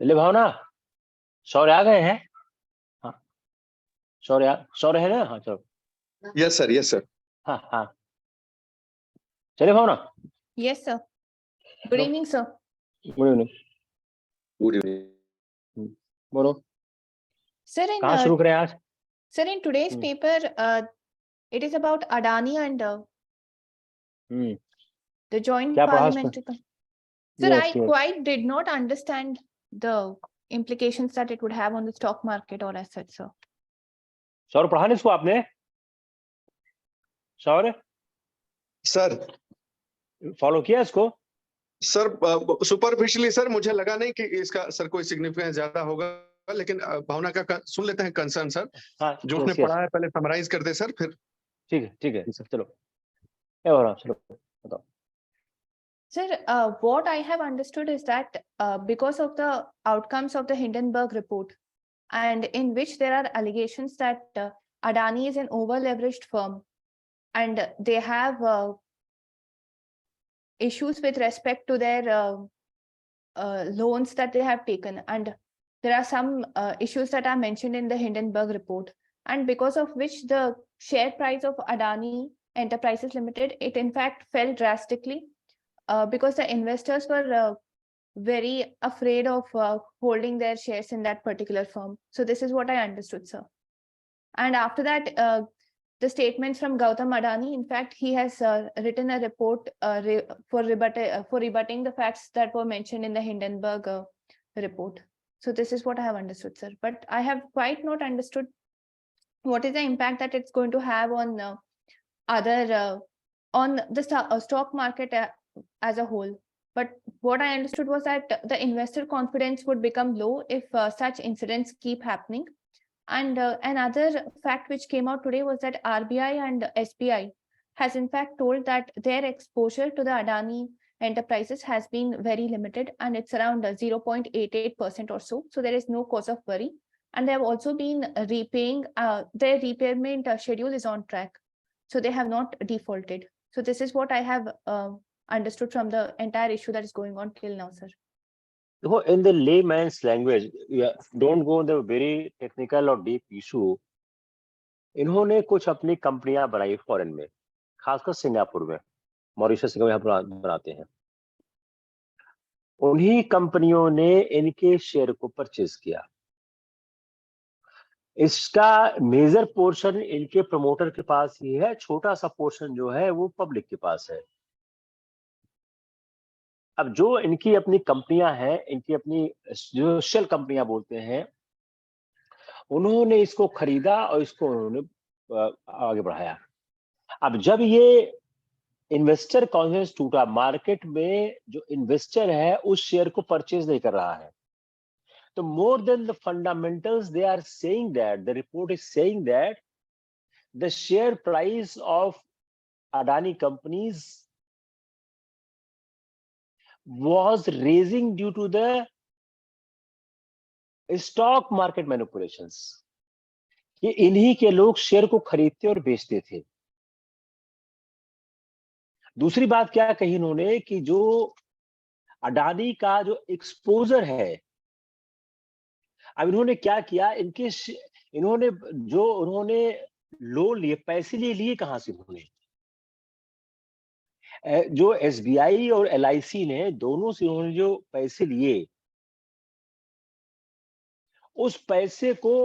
चलिए भावना, शौर्य आ गए हैं? हाँ, शौर्य है ना? हाँ चलो। Yes sir, yes sir. हाँ हाँ, चलिए Bhavna. Yes sir. Good evening sir. Good evening. Good evening. बोलो सर, कहाँ शुरू करें आज? Sir, in today's paper, it is about Adani and the joint parliamentary. Sir, Yes, I yes. quite did not understand the implications that it would have on the stock market or as such, sir. Saurabh, पढ़ा नहीं इसको आपने? Saurabh sir, follow किया इसको? Sir superficially sir, मुझे लगा नहीं कि इसका सर कोई सिग्निफिकेंस ज्यादा होगा, लेकिन भावना का सुन लेते हैं कंसर्न सर। हाँ, जो उसने पढ़ा है पहले समराइज कर दे सर, फिर। ठीक है सर, चलो चलो बताओ। Sir, what I have understood is that because of the outcomes of the Hindenburg report, and in which there are allegations that Adani is an over-leveraged firm, and they have issues with respect to their loans that they have taken, and there are some issues that are mentioned in the Hindenburg report, and because of which the share price of Adani Enterprises Limited, it in fact fell drastically because the investors were very afraid of holding their shares in that particular firm. So this is what I understood, sir. And after that, the statements from Gautam Adani, in fact, he has written a report for rebutting the facts that were mentioned in the Hindenburg report. So this is what I have understood, sir. But I have quite not understood what is the impact that it's going to have on on the stock market as a whole. But what I understood was that the investor confidence would become low if such incidents keep happening. And another fact which came out today was that RBI and SBI has in fact told that their exposure to the Adani Enterprises has been very limited, and it's around 0.88% or so. So there is no cause of worry. And they have also been repaying, their repayment schedule is on track. So they have not defaulted. So this is what I have understood from the entire issue that is going on till now, sir. In the layman's language, don't go on the very technical or deep issue. इन्होंने कुछ अपनी कंपनियां बनाई foreign में, खासकर Singapore में, Mauritius में बनाते हैं। उन्हीं कंपनियों ने इनके शेयर को परचेज किया। इसका मेजर पोर्शन इनके प्रमोटर के पास ही है, छोटा सा पोर्शन जो है वो पब्लिक के पास है। अब जो इनकी अपनी कंपनियां हैं, इनकी अपनी जो शेल कंपनियां बोलते हैं, उन्होंने इसको खरीदा और इसको उन्होंने आगे बढ़ाया। अब जब ये इन्वेस्टर कॉन्फिडेंस टूटा, मार्केट में जो इन्वेस्टर है उस शेयर को परचेज नहीं कर रहा है, तो more than the fundamentals, they are saying that, the report is saying that the share price of Adani companies was raising due to the stock market manipulations, कि इन्हीं के लोग शेयर को खरीदते और बेचते थे। दूसरी बात क्या कही इन्होंने कि जो अडानी का जो एक्सपोजर है, अब इन्होंने क्या किया, इन्होंने जो उन्होंने लोन लिए, पैसे लिए कहां से उन्होंने? जो एसबीआई और एलआईसी ने दोनों से उन्होंने जो पैसे लिए, उस पैसे को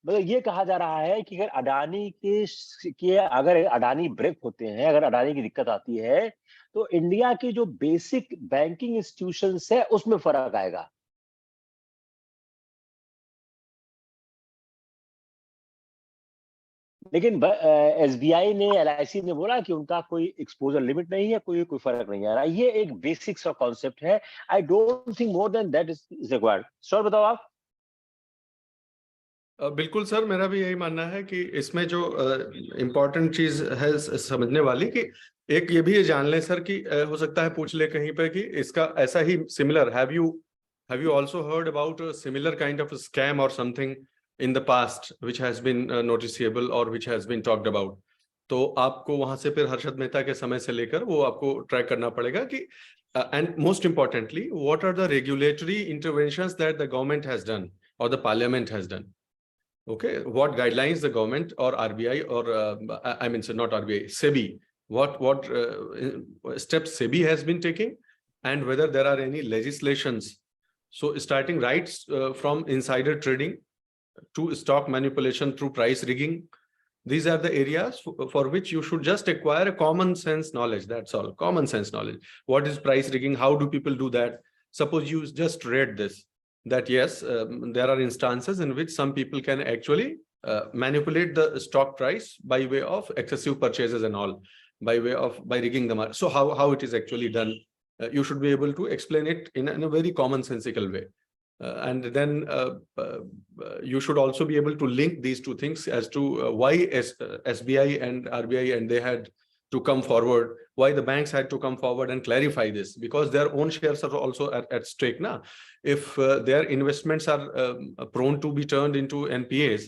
मतलब ये कहा जा रहा है कि अगर अडानी के अगर अडानी ब्रेक होते हैं, अगर अडानी की दिक्कत आती है, तो इंडिया की जो बेसिक बैंकिंग इंस्टीट्यूशंस है उसमें फर्क आएगा। लेकिन एसबीआई ने, एलआईसी ने बोला कि उनका कोई एक्सपोजर लिमिट नहीं है, कोई फर्क नहीं आ रहा। ये एक बेसिक सा कॉन्सेप्ट है। I don't think more than that is required. Sir बताओ आप। बिल्कुल सर, मेरा भी यही मानना है कि इसमें जो इम्पोर्टेंट चीज है समझने वाली, कि एक ये भी ये जान लें सर कि हो सकता है पूछ ले कहीं पे कि इसका ऐसा ही similar, have you also heard about similar kind of scam और something in the past which has been noticeable और which has been talked about? तो आपको वहां से फिर हर्षद मेहता के समय से लेकर वो आपको ट्रैक करना पड़ेगा कि and most importantly what are the regulatory interventions that the government has done और the parliament has done. Okay, what guidelines the government or RBI or I mean, so not RBI, SEBI, what steps SEBI has been taking, and whether there are any legislations. So starting right from insider trading to stock manipulation through price rigging, these are the areas for which you should just acquire a common sense knowledge. That's all, common sense knowledge. What is price rigging? How do people do that? Suppose you just read this, that yes, there are instances in which some people can actually manipulate the stock price by way of excessive purchases and all, by rigging the market. So how it is actually done, you should be able to explain it in a very commonsensical way. And then you should also be able to link these two things as to why SBI and RBI and they had to come forward, why the banks had to come forward and clarify this, because their own shares are also at stake now. If their investments are prone to be turned into NPAs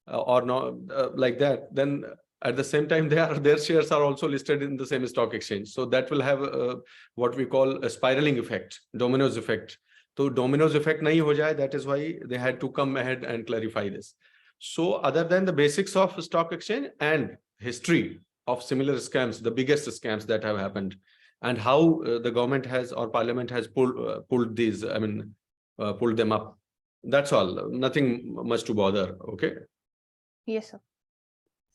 or not like that, then at the same time their shares are also listed in the same stock exchange. So that will have what we call a spiraling effect, dominoes effect. So dominoes effect nahi ho jaye, that is why they had to come ahead and clarify this. So other than the basics of stock exchange and history of similar scams, the biggest scams that have happened, and how the government has or parliament has pulled these, I mean, pulled them up. That's all. Nothing much to bother. Okay. Yes, sir.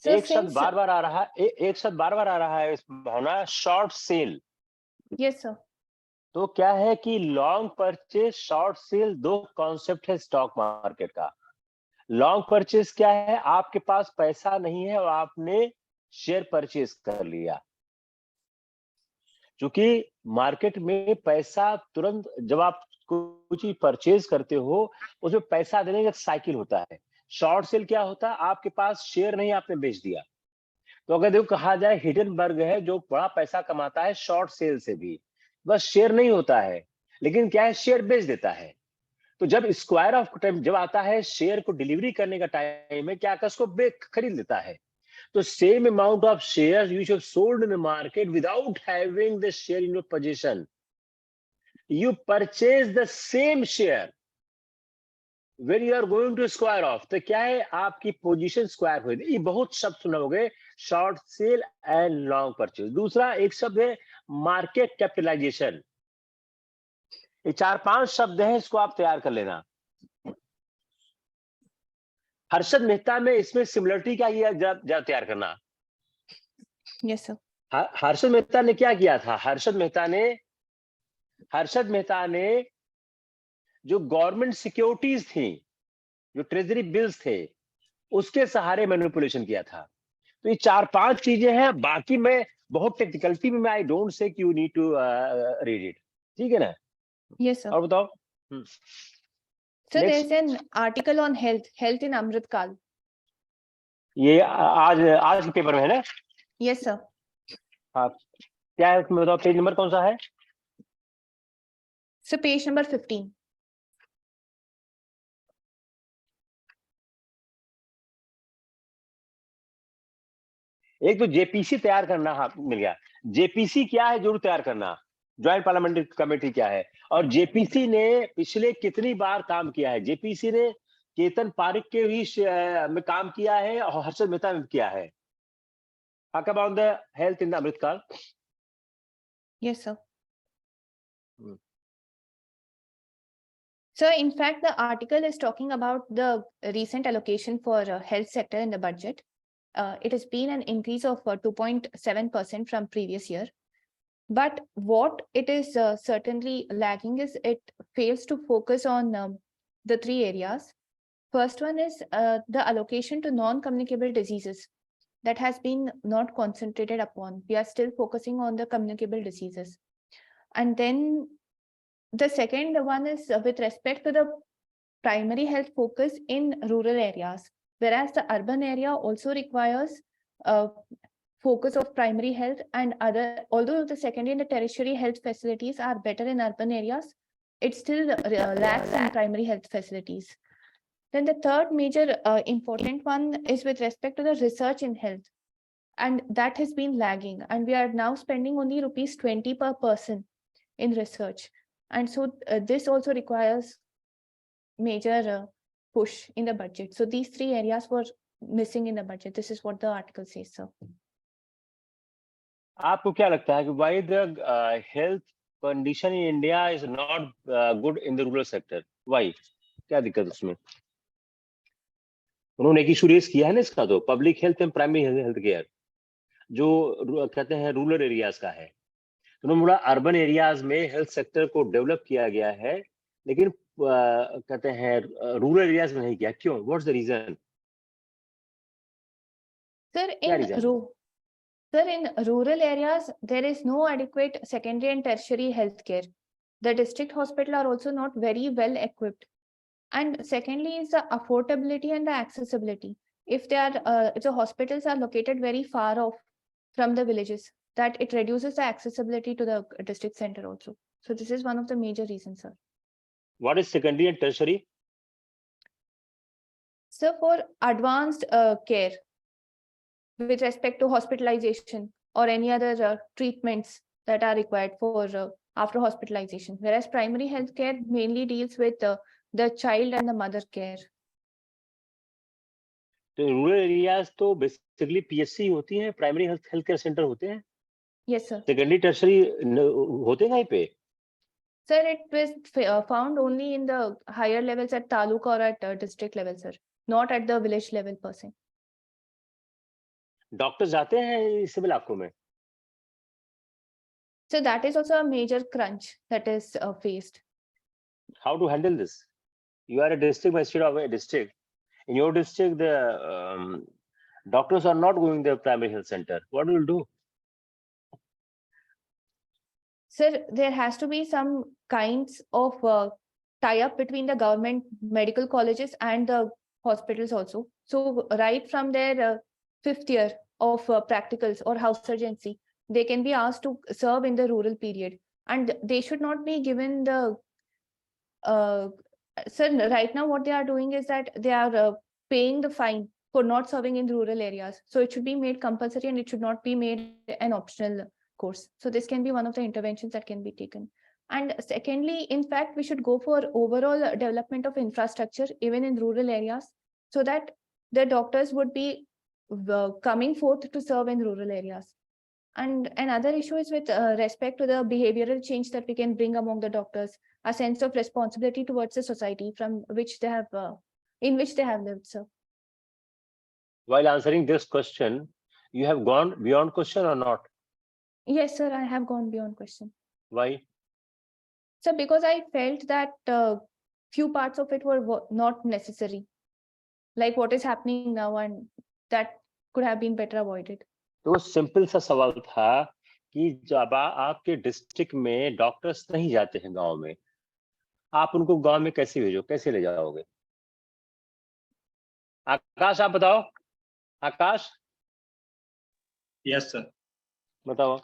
एक शब्द बार बार आ रहा है, एक शब्द बार बार आ रहा है इस भावना, short cell. Yes, sir. तो क्या है कि लॉन्ग परचेज, शॉर्ट सेल, दो कॉन्सेप्ट है स्टॉक मार्केट का। लॉन्ग परचेज क्या है? आपके पास पैसा नहीं है और आपने शेयर परचेज कर लिया। क्योंकि मार्केट में पैसा तुरंत, जब आप कोई चीज परचेज करते हो उसमें पैसा देने का साइकिल होता है। शॉर्ट सेल क्या होता है? आपके पास शेयर नहीं, आपने बेच दिया। तो अगर देखो कहा जाए हिडनबर्ग है जो बड़ा पैसा कमाता है शॉर्ट सेल से भी, बस शेयर नहीं होता है, लेकिन क्या है, शेयर बेच देता है। तो जब स्क्वायर ऑफ टाइम जब आता है, शेयर को डिलीवरी करने का टाइम है, क्या कर उसको खरीद लेता है। तो same amount of share you have sold in the market without having the share in your position, you purchase the same share when you are going to square off। तो क्या है, आपकी पोजीशन स्क्वायर हुई। ये बहुत शब्द सुना होगे, short cell and long purchase. दूसरा एक शब्द है मार्केट कैपिटलाइजेशन। ये 4-5 शब्द हैं, इसको आप तैयार कर लेना। हर्षद मेहता में इसमें सिमिलरिटी क्या किया, जरा तैयार करना। Yes sir. हर्षद मेहता ने क्या किया था? हर्षद मेहता ने जो गवर्नमेंट सिक्योरिटीज थी, जो ट्रेजरी बिल्स थे, उसके सहारे मैनिपुलेशन किया था। तो ये 4-5 चीजें हैं, बाकी मैं बहुत टेक्निकलिटी में I don't say you need to read it, ठीक है ना? Yes sir. और बताओ। Sir there is an article on health in Amritkaal. ये आज के पेपर में है ना? Yes sir. हाँ, क्या है उसमें बताओ, पेज नंबर कौन सा है? Sir page number 15। एक तो जेपीसी तैयार करना, हाँ मिल गया। जेपीसी क्या है जरूर तैयार करना, ज्वाइंट पार्लियामेंट्री कमेटी क्या है, और जेपीसी ने पिछले कितनी बार काम किया है। जेपीसी ने केतन पारिक के भी में काम किया है और हर्षद मेहता में किया है. Talk about the health in the Amritkaal. Yes, sir. Hmm. So, in fact, the article is talking about the recent allocation for health sector in the budget. It has been an increase of 2.7% from previous year. But what it is certainly lacking is it fails to focus on the three areas. First one is the allocation to non-communicable diseases that has been not concentrated upon. We are still focusing on the communicable diseases. And then the second one is with respect to the primary health focus in rural areas, whereas the urban area also requires focus of primary health and other, although the secondary and the tertiary health facilities are better in urban areas, it still lacks in primary health facilities. Then the third major important one is with respect to the research in health. And that has been lagging. And we are now spending only rupees 20 per person in research. And so this also requires major push in the budget. So these three areas were missing in the budget. This is what the article says, sir. आपको क्या लगता है कि why the health condition in India is not good in the rural sector? Why? क्या दिक्कत उसमें? उन्होंने एक इशू रेस किया है ना इसका, तो public health and primary health care जो कहते हैं रूरल एरियाज का है. उन्होंने बोला अर्बन एरियाज में हेल्थ सेक्टर को डेवलप किया गया है, लेकिन कहते हैं रूरल एरियाज में नहीं किया. क्यों? What's the reason? Sir, in rural areas, there is no adequate secondary and tertiary health care. The district hospitals are also not very well equipped. And secondly is the affordability and the accessibility. If the hospitals are located very far off from the villages, that it reduces the accessibility to the district center also. So this is one of the major reasons, sir. What is secondary and tertiary? So for advanced care, with respect to hospitalization or any other treatments that are required for after hospitalization, whereas primary health care mainly deals with the child and the mother care. तो rural areas तो basically PHC होती हैं, primary health care centre होते हैं. Yes, sir. Secondary tertiary होते हैं कहीं पे? Sir, it was found only in the higher levels at taluka or at district level, sir, not at the village level per se. Doctor जाते हैं civil इलाकों में? So that is also a major crunch that is faced. How to handle this? You are a district magistrate of a district. In your district, the doctors are not going to the primary health center. What will you do? Sir, there has to be some kinds of tie-up between the government medical colleges and the hospitals also. So right from their 5th year of practicals or house surgency, they can be asked to serve in the rural period. And they should not be given the... Sir, right now what they are doing is that they are paying the fine for not serving in rural areas. So it should be made compulsory and it should not be made an optional course. So this can be one of the interventions that can be taken. And secondly, in fact, we should go for overall development of infrastructure even in rural areas so that the doctors would be coming forth to serve in rural areas. And another issue is with respect to the behavioral change that we can bring among the doctors, a sense of responsibility towards the society from which they have, in which they have lived, sir. While answering this question, you have gone beyond question or not? Yes, sir, I have gone beyond question. Why? So because I felt that few parts of it were not necessary, like what is happening now, and that could have been better avoided. तो simple सा सवाल था कि जब आपके district में doctors नहीं जाते हैं गांव में, आप उनको गांव में कैसे भेजो, कैसे ले जाओगे? आकाश आप बताओ. आकाश? Yes, sir. बताओ.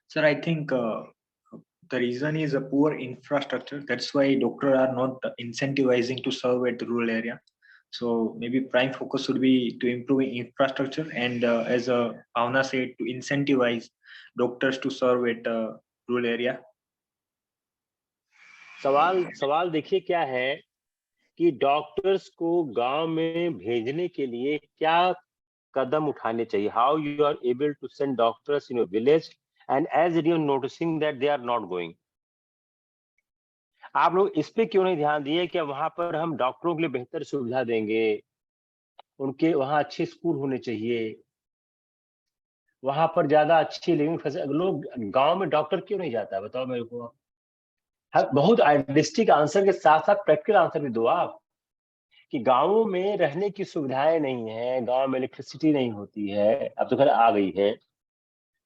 Sir, I think the reason is a poor infrastructure. That's why doctors are not incentivizing to serve at the rural area. So maybe prime focus should be to improving infrastructure and as Bhavana said, to incentivize doctors to serve at rural area. सवाल देखिए क्या है कि doctors को गांव में भेजने के लिए क्या कदम उठाने चाहिए, how you are able to send doctors in your village and as you noticing that they are not going. आप लोग इस पे क्यों नहीं ध्यान दिए कि वहां पर हम डॉक्टरों के लिए बेहतर सुविधा देंगे, उनके वहां अच्छे स्कूल होने चाहिए, वहां पर ज्यादा अच्छी लिविंग फैसिलिटी। लोग गांव में डॉक्टर क्यों नहीं जाता है बताओ मेरे को। बहुत आइडियलिस्टिक आंसर के साथ साथ प्रैक्टिकल आंसर भी दो आप, कि गांवों में रहने की सुविधाएं नहीं है, गांव में इलेक्ट्रिसिटी नहीं होती है, अब तो खैर आ गई है।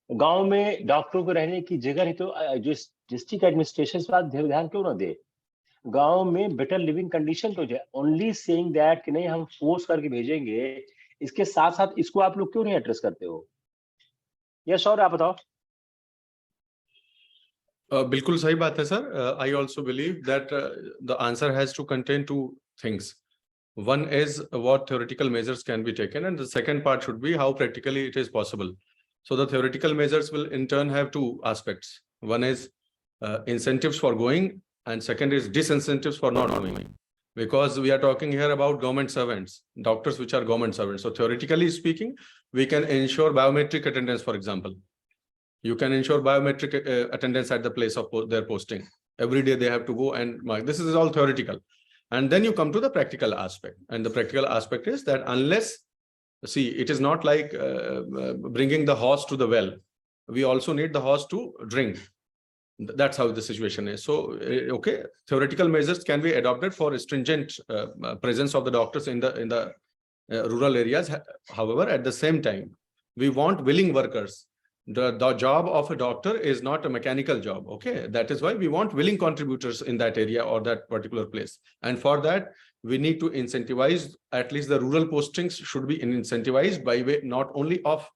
गांव में डॉक्टरों को रहने की जगह ही तो जो डिस्ट्रिक्ट एडमिनिस्ट्रेशन इस बात ध्यान क्यों ना दे, गांव में बेटर लिविंग कंडीशन तो है। ओनली सेइंग दैट कि नहीं हम फोर्स करके भेजेंगे, इसके साथ साथ इसको आप लोग क्यों नहीं एड्रेस करते हो? यस और आप बताओ। बिल्कुल सही बात है sir. I also believe that the answer has to contain two things. One is what theoretical measures can be taken, and the second part should be how practically it is possible. So the theoretical measures will in turn have two aspects. One is incentives for going, and second is disincentives for not going. Because we are talking here about government servants, doctors which are government servants. So theoretically speaking, we can ensure biometric attendance, for example. You can ensure biometric attendance at the place of their posting. Every day they have to go and mark. This is all theoretical. And then you come to the practical aspect. And the practical aspect is that unless, see, it is not like bringing the horse to the well. We also need the horse to drink. That's how the situation is. So, okay, theoretical measures can be adopted for stringent presence of the doctors in the rural areas. However, at the same time, we want willing workers. The job of a doctor is not a mechanical job. Okay, that is why we want willing contributors in that area or that particular place. And for that, we need to incentivize, at least the rural postings should be incentivized by way not only of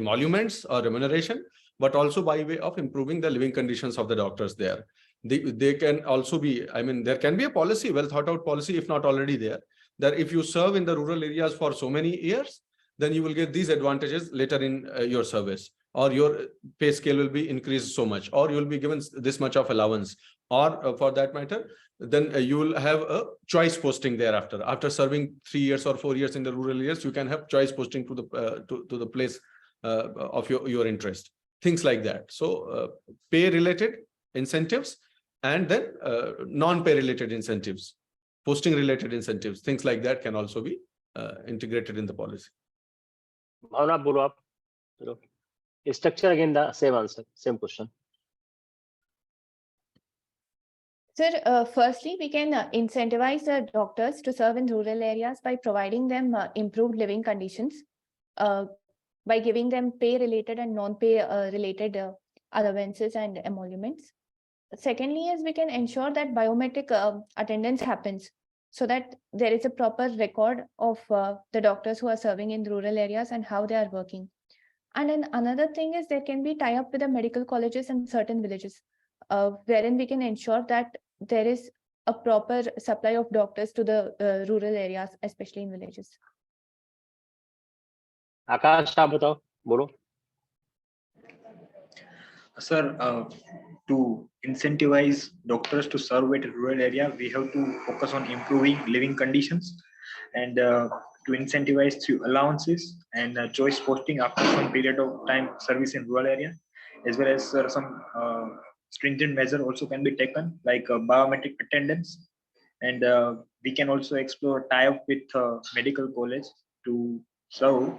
emoluments or remuneration, but also by way of improving the living conditions of the doctors there. They can also be, I mean, there can be a policy, well thought out policy, if not already there, that if you serve in the rural areas for so many years, then you will get these advantages later in your service, or your pay scale will be increased so much, or you will be given this much of allowance, or for that matter, then you will have a choice posting thereafter. After serving 3 years or 4 years in the rural areas, you can have choice posting to the place of your interest, things like that. So pay related incentives, and then non-pay related incentives, posting related incentives, things like that can also be integrated in the policy. भावना बोलो आप। Structure again the same answer, same question. Sir, firstly, we can incentivize the doctors to serve in rural areas by providing them improved living conditions, by giving them pay-related and non-pay related allowances and emoluments. Secondly, is we can ensure that biometric attendance happens, so that there is a proper record of the doctors who are serving in rural areas and how they are working. And then another thing is there can be tie-up with the medical colleges in certain villages, wherein we can ensure that there is a proper supply of doctors to the rural areas, especially in villages. आकाश आप बताओ, बोलो। Sir, to incentivize doctors to serve at a rural area, we have to focus on improving living conditions, and to incentivize through allowances and choice posting after some period of time service in rural area, as well as some stringent measure also can be taken, like biometric attendance, and we can also explore tie-up with medical college to serve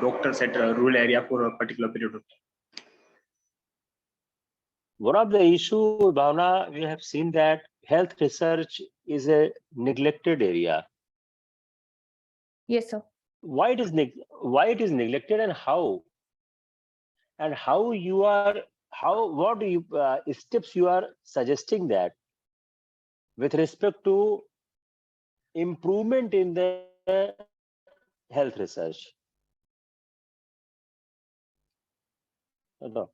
doctors at a rural area for a particular period of time. One of the issue, Bhavana, we have seen that health research is a neglected area. Yes, sir. Why it is neglected, and how? And how you are, what do you steps you are suggesting that with respect to improvement in the health research? No.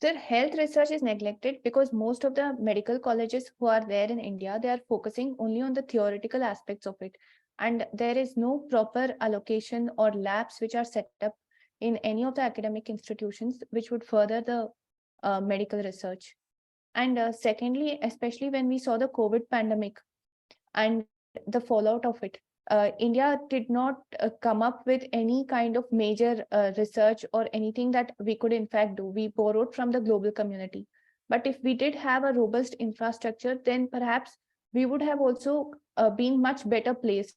Sir, health research is neglected because most of the medical colleges who are there in India, they are focusing only on the theoretical aspects of it. And there is no proper allocation or labs which are set up in any of the academic institutions which would further the medical research. And secondly, especially when we saw the COVID pandemic, and the fallout of it. India did not come up with any kind of major research or anything that we could in fact do. We borrowed from the global community. But if we did have a robust infrastructure, then perhaps we would have also been much better placed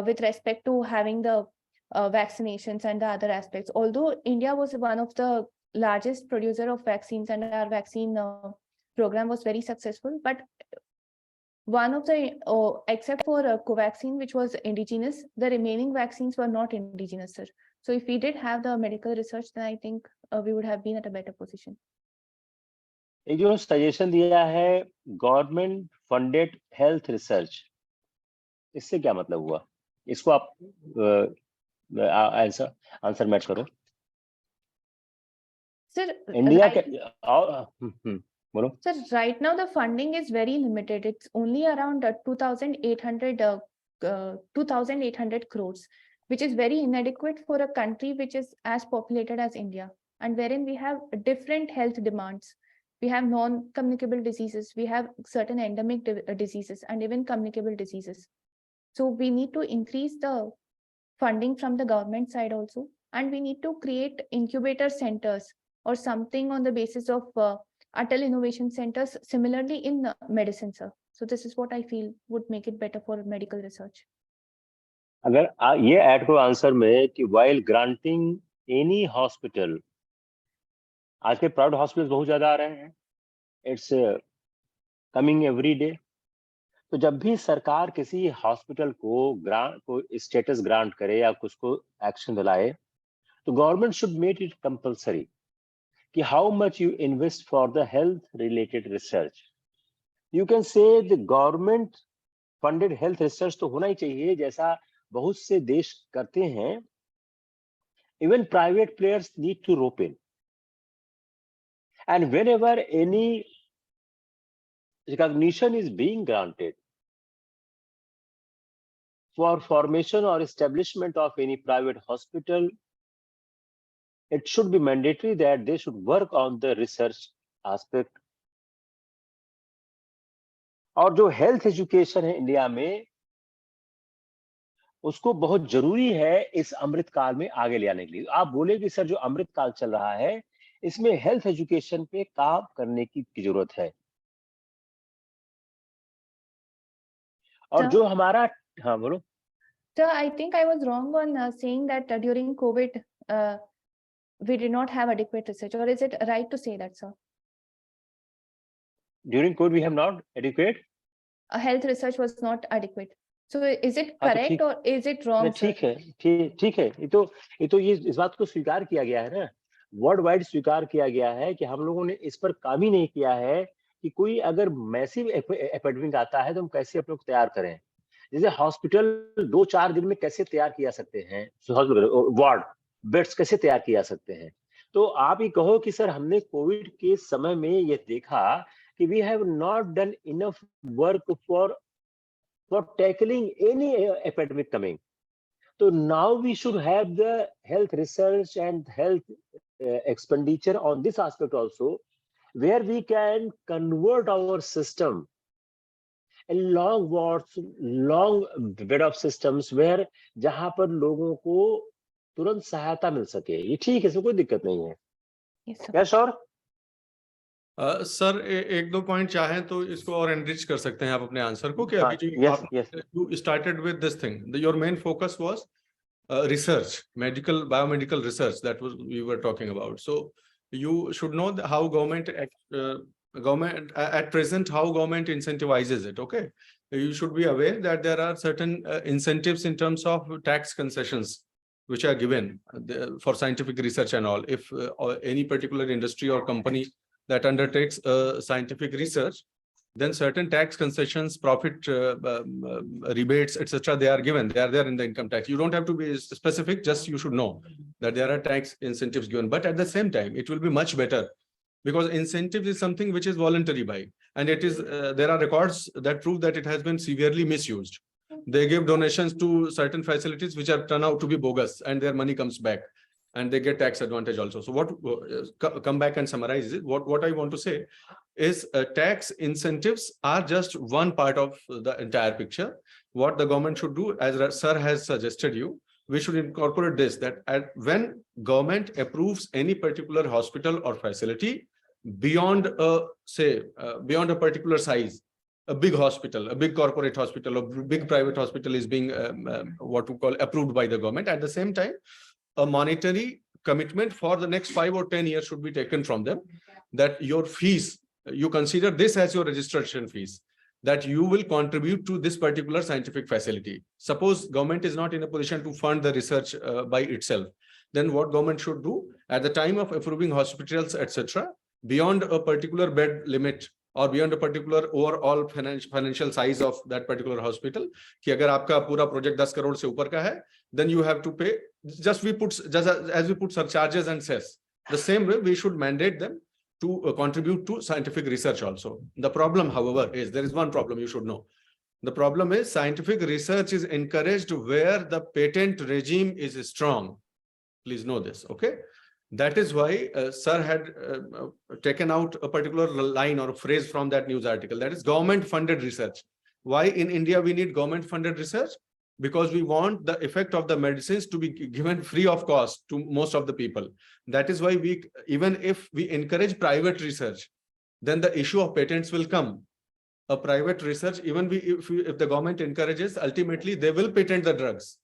with respect to having the vaccinations and the other aspects. Although India was one of the largest producer of vaccines and our vaccine program was very successful, but one of the, except for Covaxin, which was indigenous, the remaining vaccines were not indigenous, sir. So if we did have the medical research, then I think we would have been at a better position. एक जो suggestion दिया है government funded health research, इससे क्या मतलब हुआ? इसको आप आंसर मैच करो सर। इंडिया के बोलो sir, right now the funding is very limited. It's only around 2,800 crores, which is very inadequate for a country which is as populated as India, and wherein we have different health demands. We have non-communicable diseases, we have certain endemic diseases, and even communicable diseases. So we need to increase the funding from the government side also, and we need to create incubator centers or something on the basis of Atal Innovation Centers, similarly in medicine, sir. So this is what I feel would make it better for medical research. अगर ये add को answer में कि while granting any hospital, आज के private hospitals बहुत ज्यादा आ रहे हैं, इट्स कमिंग एवरी डे। तो जब भी सरकार किसी हॉस्पिटल को स्टेटस ग्रांट करे या कुछ को एक्शन दिलाए, तो government should make it compulsory कि how much you invest for the health related research. You can say the government funded health research तो होना ही चाहिए, जैसा बहुत से देश करते हैं। Even private players need to rope in, and whenever any recognition is being granted for formation or establishment of any private hospital, it should be mandatory that they should work on the research aspect. और जो health education है India में, उसको बहुत जरूरी है इस अमृत काल में आगे ले आने के लिए। आप बोले कि सर जो अमृत काल चल रहा है इसमें हेल्थ एजुकेशन पे काम करने की जरूरत है। और जो हमारा, हाँ बोलो। So I think I was wrong on saying that during COVID we did not have adequate research, or is it right to say that, sir? During COVID we have not adequate? Health research was not adequate. So is it correct or is it wrong, sir? ठीक है, ठीक है। ये तो इस बात को स्वीकार किया गया है ना, वर्ल्ड वाइड स्वीकार किया गया है कि हम लोगों ने इस पर काम ही नहीं किया है कि कोई अगर मैसिव एपिडेमिक आता है तो हम कैसे अपने को तैयार करें। जैसे हॉस्पिटल 2-4 दिन में कैसे तैयार किया सकते हैं, वार्ड बेड्स कैसे तैयार किया सकते हैं। तो आप ही कहो कि सर हमने कोविड के समय में ये देखा कि we have not done enough work for tackling any epidemic coming. So now we should have the health research and health expenditure on this aspect also, where we can convert our system in long wards, long bed of systems, where जहां पर लोगों को तुरंत सहायता मिल सके। ये ठीक है, इसमें कोई दिक्कत नहीं है। Yes, sir. सर एक दो पॉइंट चाहें तो इसको और एनरिच कर सकते हैं आप अपने आंसर को कि अभी जो you started with this thing, your main focus was research, biomedical research, that was we were talking about. So you should know how government at present, how government incentivizes it. Okay, you should be aware that there are certain incentives in terms of tax concessions which are given for scientific research and all. If any particular industry or company that undertakes scientific research, then certain tax concessions, profit rebates, etc., they are given. They are there in the income tax. You don't have to be specific, just you should know that there are tax incentives given. But at the same time, it will be much better, because incentives is something which is voluntary buy, and it is there are records that prove that it has been severely misused. They give donations to certain facilities which are turned out to be bogus, and their money comes back, and they get tax advantage also. So what come back and summarize it. What I want to say is tax incentives are just one part of the entire picture. what the government should do, as sir has suggested you, we should incorporate this, that when government approves any particular hospital or facility beyond beyond a particular size, a big hospital, a big corporate hospital, a big private hospital is being what we call approved by the government. At the same time, a monetary commitment for the next 5 or 10 years should be taken from them, that your fees, you consider this as your registration fees, that you will contribute to this particular scientific facility. Suppose government is not in a position to fund the research by itself, then what government should do at the time of approving hospitals, etc., beyond a particular bed limit or beyond a particular overall financial size of that particular hospital, कि अगर आपका पूरा project 10 crore से ऊपर का है, then you have to pay, just as we put surcharges and cess, the same way we should mandate them to contribute to scientific research also. The problem, however, is there is one problem you should know. The problem is scientific research is encouraged where the patent regime is strong. Please know this, okay? That is why sir had taken out a particular line or a phrase from that news article, that is government funded research. Why in India we need government funded research? Because we want the effect of the medicines to be given free of cost to most of the people. That is why we, even if we encourage private research, then the issue of patents will come. A private research, even if the government encourages, ultimately they will patent the drugs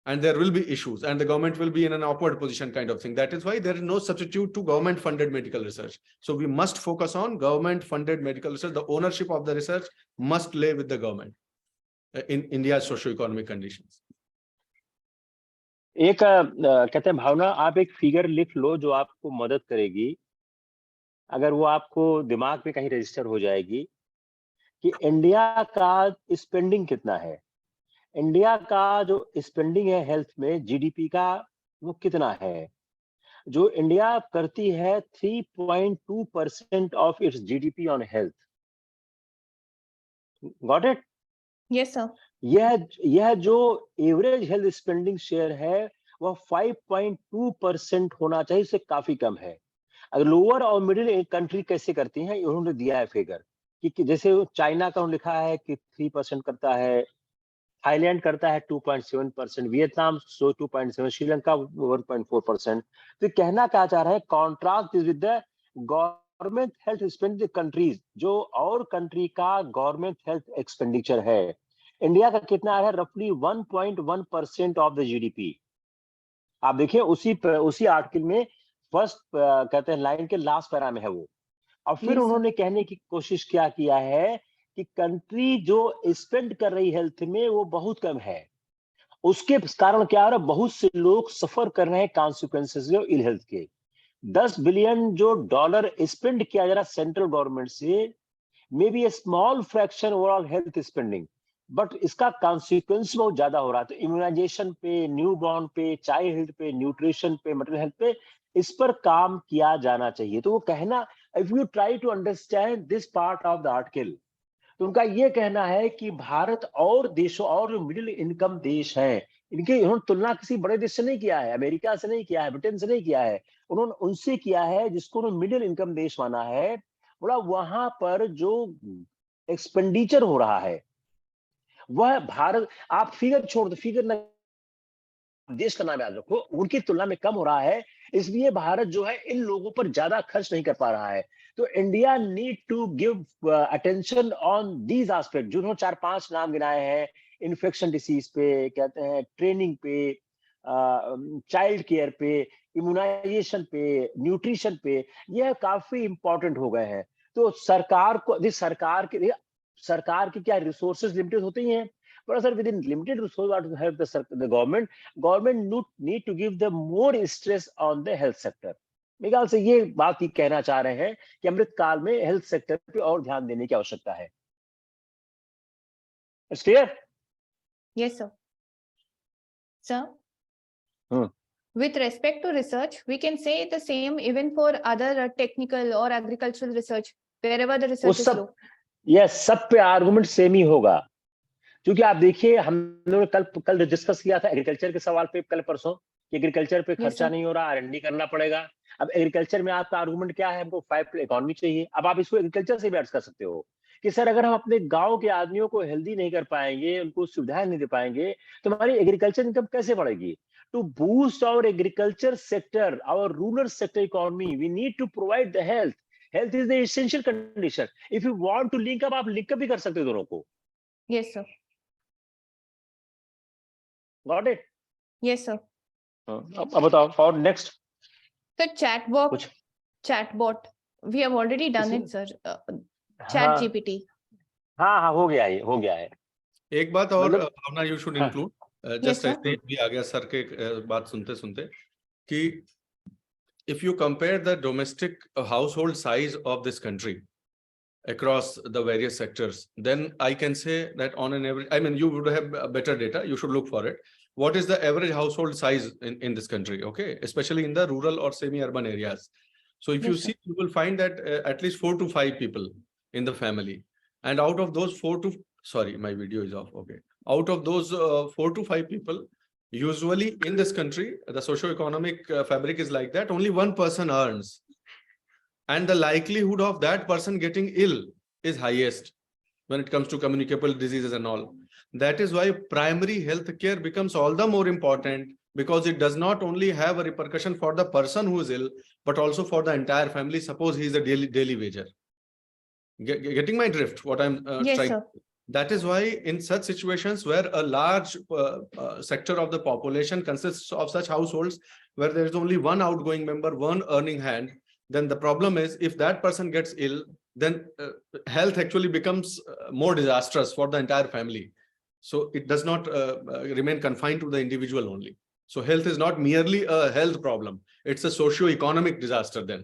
and there will be issues and the government will be in an awkward position kind of thing. That is why there is no substitute to government funded medical research. So we must focus on government funded medical research. The ownership of the research must lay with the government in India's socio-economic conditions. एक कहते हैं भावना, आप एक figure लिख लो जो आपको मदद करेगी, अगर वो आपको दिमाग में कहीं रजिस्टर हो जाएगी, कि इंडिया का स्पेंडिंग कितना है, इंडिया का जो स्पेंडिंग है हेल्थ में जीडीपी का, वो कितना है, जो इंडिया करती है 3.2% of its GDP on health. Got it? Yes, sir. यह जो एवरेज हेल्थ स्पेंडिंग शेयर है वह 5.2% होना चाहिए, इससे काफी कम है. अगर लोअर और मिडिल कंट्री कैसे करती हैं, उन्होंने दिया है फिगर कि जैसे चाइना का लिखा है कि 3% करता है, थाईलैंड करता है 2.7%, वियतनाम 2.7%, श्रीलंका 1.4%. तो कहना क्या चाह रहा है, contrast is with the government health spenditure countries, जो और कंट्री का गवर्नमेंट हेल्थ एक्सपेंडिचर है. इंडिया का कितना है, रफली 1.1% ऑफ द जीडीपी. आप देखिए उसी आर्टिकल में फर्स्ट कहते हैं लाइन के लास्ट पैरा में है वो. और फिर उन्होंने कहने की कोशिश क्या किया है कि कंट्री जो स्पेंड कर रही हेल्थ में वो बहुत कम है, उसके कारण क्या हो रहा है, बहुत से लोग सफर कर रहे हैं कॉन्सिक्वेंसेस ऑफ इल हेल्थ के. 10 बिलियन जो डॉलर स्पेंड किया जा रहा सेंट्रल गवर्नमेंट से, may be A small fraction overall health spending, but इसका कॉन्सिक्वेंस बहुत ज्यादा हो रहा है. तो इम्यूनाइजेशन पे, न्यू बॉर्न पे, चाइल्ड हेल्थ पे, न्यूट्रिशन पे, मैटरनल हेल्थ पे, इस पर काम किया जाना चाहिए. तो वो कहना, if you try to understand this part of the article, तो उनका ये कहना है कि भारत और देशों और जो मिडिल इनकम देश हैं, इनके उन्होंने तुलना किसी बड़े देश से नहीं किया है, अमेरिका से नहीं किया है, ब्रिटेन से नहीं किया है, उन्होंने उनसे किया है जिसको उन्होंने मिडिल इनकम देश माना है. बोला वहां पर जो एक्सपेंडिचर हो रहा है वह भारत, आप फिगर छोड़ दो, फिगर न, देश का नाम याद रखो, उनकी तुलना में कम हो रहा है. इसलिए भारत जो है इन लोगों पर ज्यादा खर्च नहीं कर पा रहा है. तो India need to give attention on these aspect, जो उन्होंने 4-5 नाम गिनाए हैं, इन्फेक्शन डिसीज पे, कहते हैं ट्रेनिंग पे, चाइल्ड केयर पे, इम्यूनाइजेशन पे, न्यूट्रिशन पे, यह काफी इंपॉर्टेंट हो गए हैं. तो सरकार को, सरकार की क्या रिसोर्सेज लिमिटेड होती हैं, but sir within limited resources to help the government need to give the more stress on the health sector. मेरे ख्याल से ये बात ही कहना चाह रहे हैं कि अमृत काल में हेल्थ सेक्टर पे और ध्यान देने की आवश्यकता है. It's clear? Yes, sir. Sir, with respect to research, we can say the same even for other technical or agricultural research, wherever the research is low. Yes, सब पे आर्गुमेंट सेम ही होगा, क्योंकि आप देखिए हम लोगों ने कल डिस्कस किया था एग्रीकल्चर के सवाल पे, कल परसों, कि एग्रीकल्चर पे खर्चा नहीं हो रहा, R&D करना पड़ेगा. अब एग्रीकल्चर में आपका आर्गुमेंट क्या है, हमको 5 इकोनॉमी चाहिए. अब आप इसको एग्रीकल्चर से भी अर्ज कर सकते हो कि सर अगर हम अपने गांव के आदमियों को हेल्दी नहीं कर पाएंगे, उनको सुविधाएं नहीं दे पाएंगे, तो हमारी एग्रीकल्चर इनकम कैसे बढ़ेगी? To boost our agriculture sector, our rural sector economy, we need to provide the health. Health is the essential condition. If you want to link up, आप लिंक अप भी कर सकते हो दोनों को. Yes, sir. Got it? Yes, sir. अब बताओ और नेक्स्ट The कुछ. chatbot, we have already done it, sir. Chat हाँ GPT. हाँ, हो गया है, हो गया है. एक बात और मतलब भावना, यू शुड हाँ, इंक्लूड Yes, जस्ट sir. ऐसे ही भी आ गया सर के बात सुनते सुनते कि if you compare the domestic household size of this country across the various sectors, then I can say that on an average, I mean, you would have better data, you should look for it. What is the average household size in this country? Okay, especially in the rural or semi-urban areas. So if you Yes, sir. see, you will find that at least 4 to 5 people in the family. And out of those sorry, my video is off. Okay. Out of those 4 to 5 people, usually in this country, the socio-economic fabric is like that, only one person earns. And the likelihood of that person getting ill is highest when it comes to communicable diseases and all. That is why primary health care becomes all the more important, because it does not only have a repercussion for the person who is ill, but also for the entire family. Suppose he is a daily wager. Getting my drift, what I'm Yes, trying. sir. That is why in such situations where a large sector of the population consists of such households where there is only one outgoing member, one earning hand, then the problem is if that person gets ill, then health actually becomes more disastrous for the entire family. So it does not remain confined to the individual only. So health is not merely a health problem. It's a socio-economic disaster then.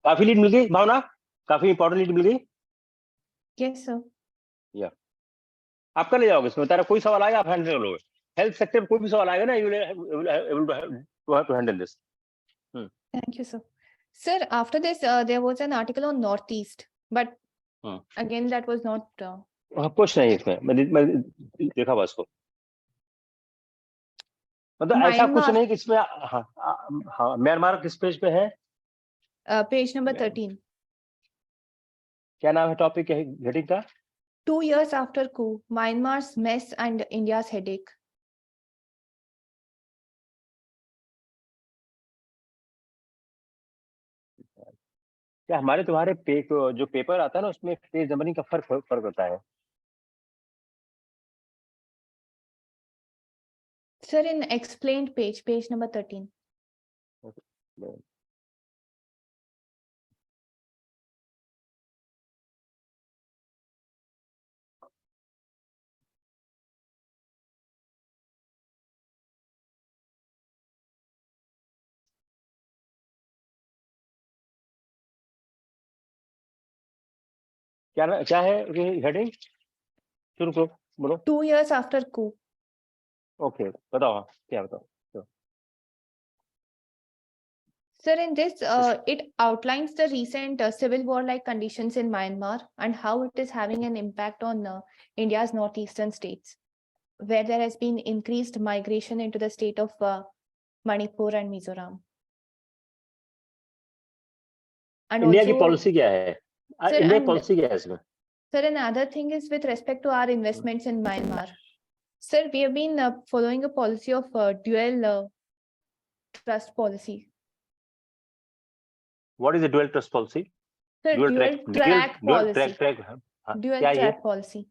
काफी lead मिल गई भावना, काफी important lead मिल गई. Yes, sir. या आप कर ले जाओगे इसमें. तारा कोई सवाल आएगा आप हैंडल करोगे. हेल्थ सेक्टर में कोई भी सवाल आएगा ना, you will able to handle this. Thank you, sir. Sir, after this, there was an article on Northeast, but again, that was not. कुछ नहीं इसमें. मैं देखा बस को. मतलब ऐसा कुछ Myanmar, नहीं कि इसमें. हाँ, म्यांमार किस पेज पे है? page number 13. क्या नाम है टॉपिक हेडिंग का? 2 years after coup, Myanmar's mess and India's headache. क्या हमारे तुम्हारे जो पेपर आता है ना, उसमें पेज नंबरिंग का फर्क होता है? Sir, in explained page number 13. क्या है हेडिंग? शुरू करो, बोलो. 2 years after coup. ओके, बताओ क्या बताओ. Sir, in this, it outlines the recent civil war-like conditions in Myanmar and how it is having an impact on India's northeastern states, where there has been increased migration into the state of Manipur and Mizoram. And India की also, policy क्या है? Sir, India की and- policy क्या है इसमें? sir, another thing is with respect to our investments in Myanmar. Sir, we have been following a policy of dual trust policy. What is the dual trust policy? Sir, dual track policy. Dual क्या है ये? track policy.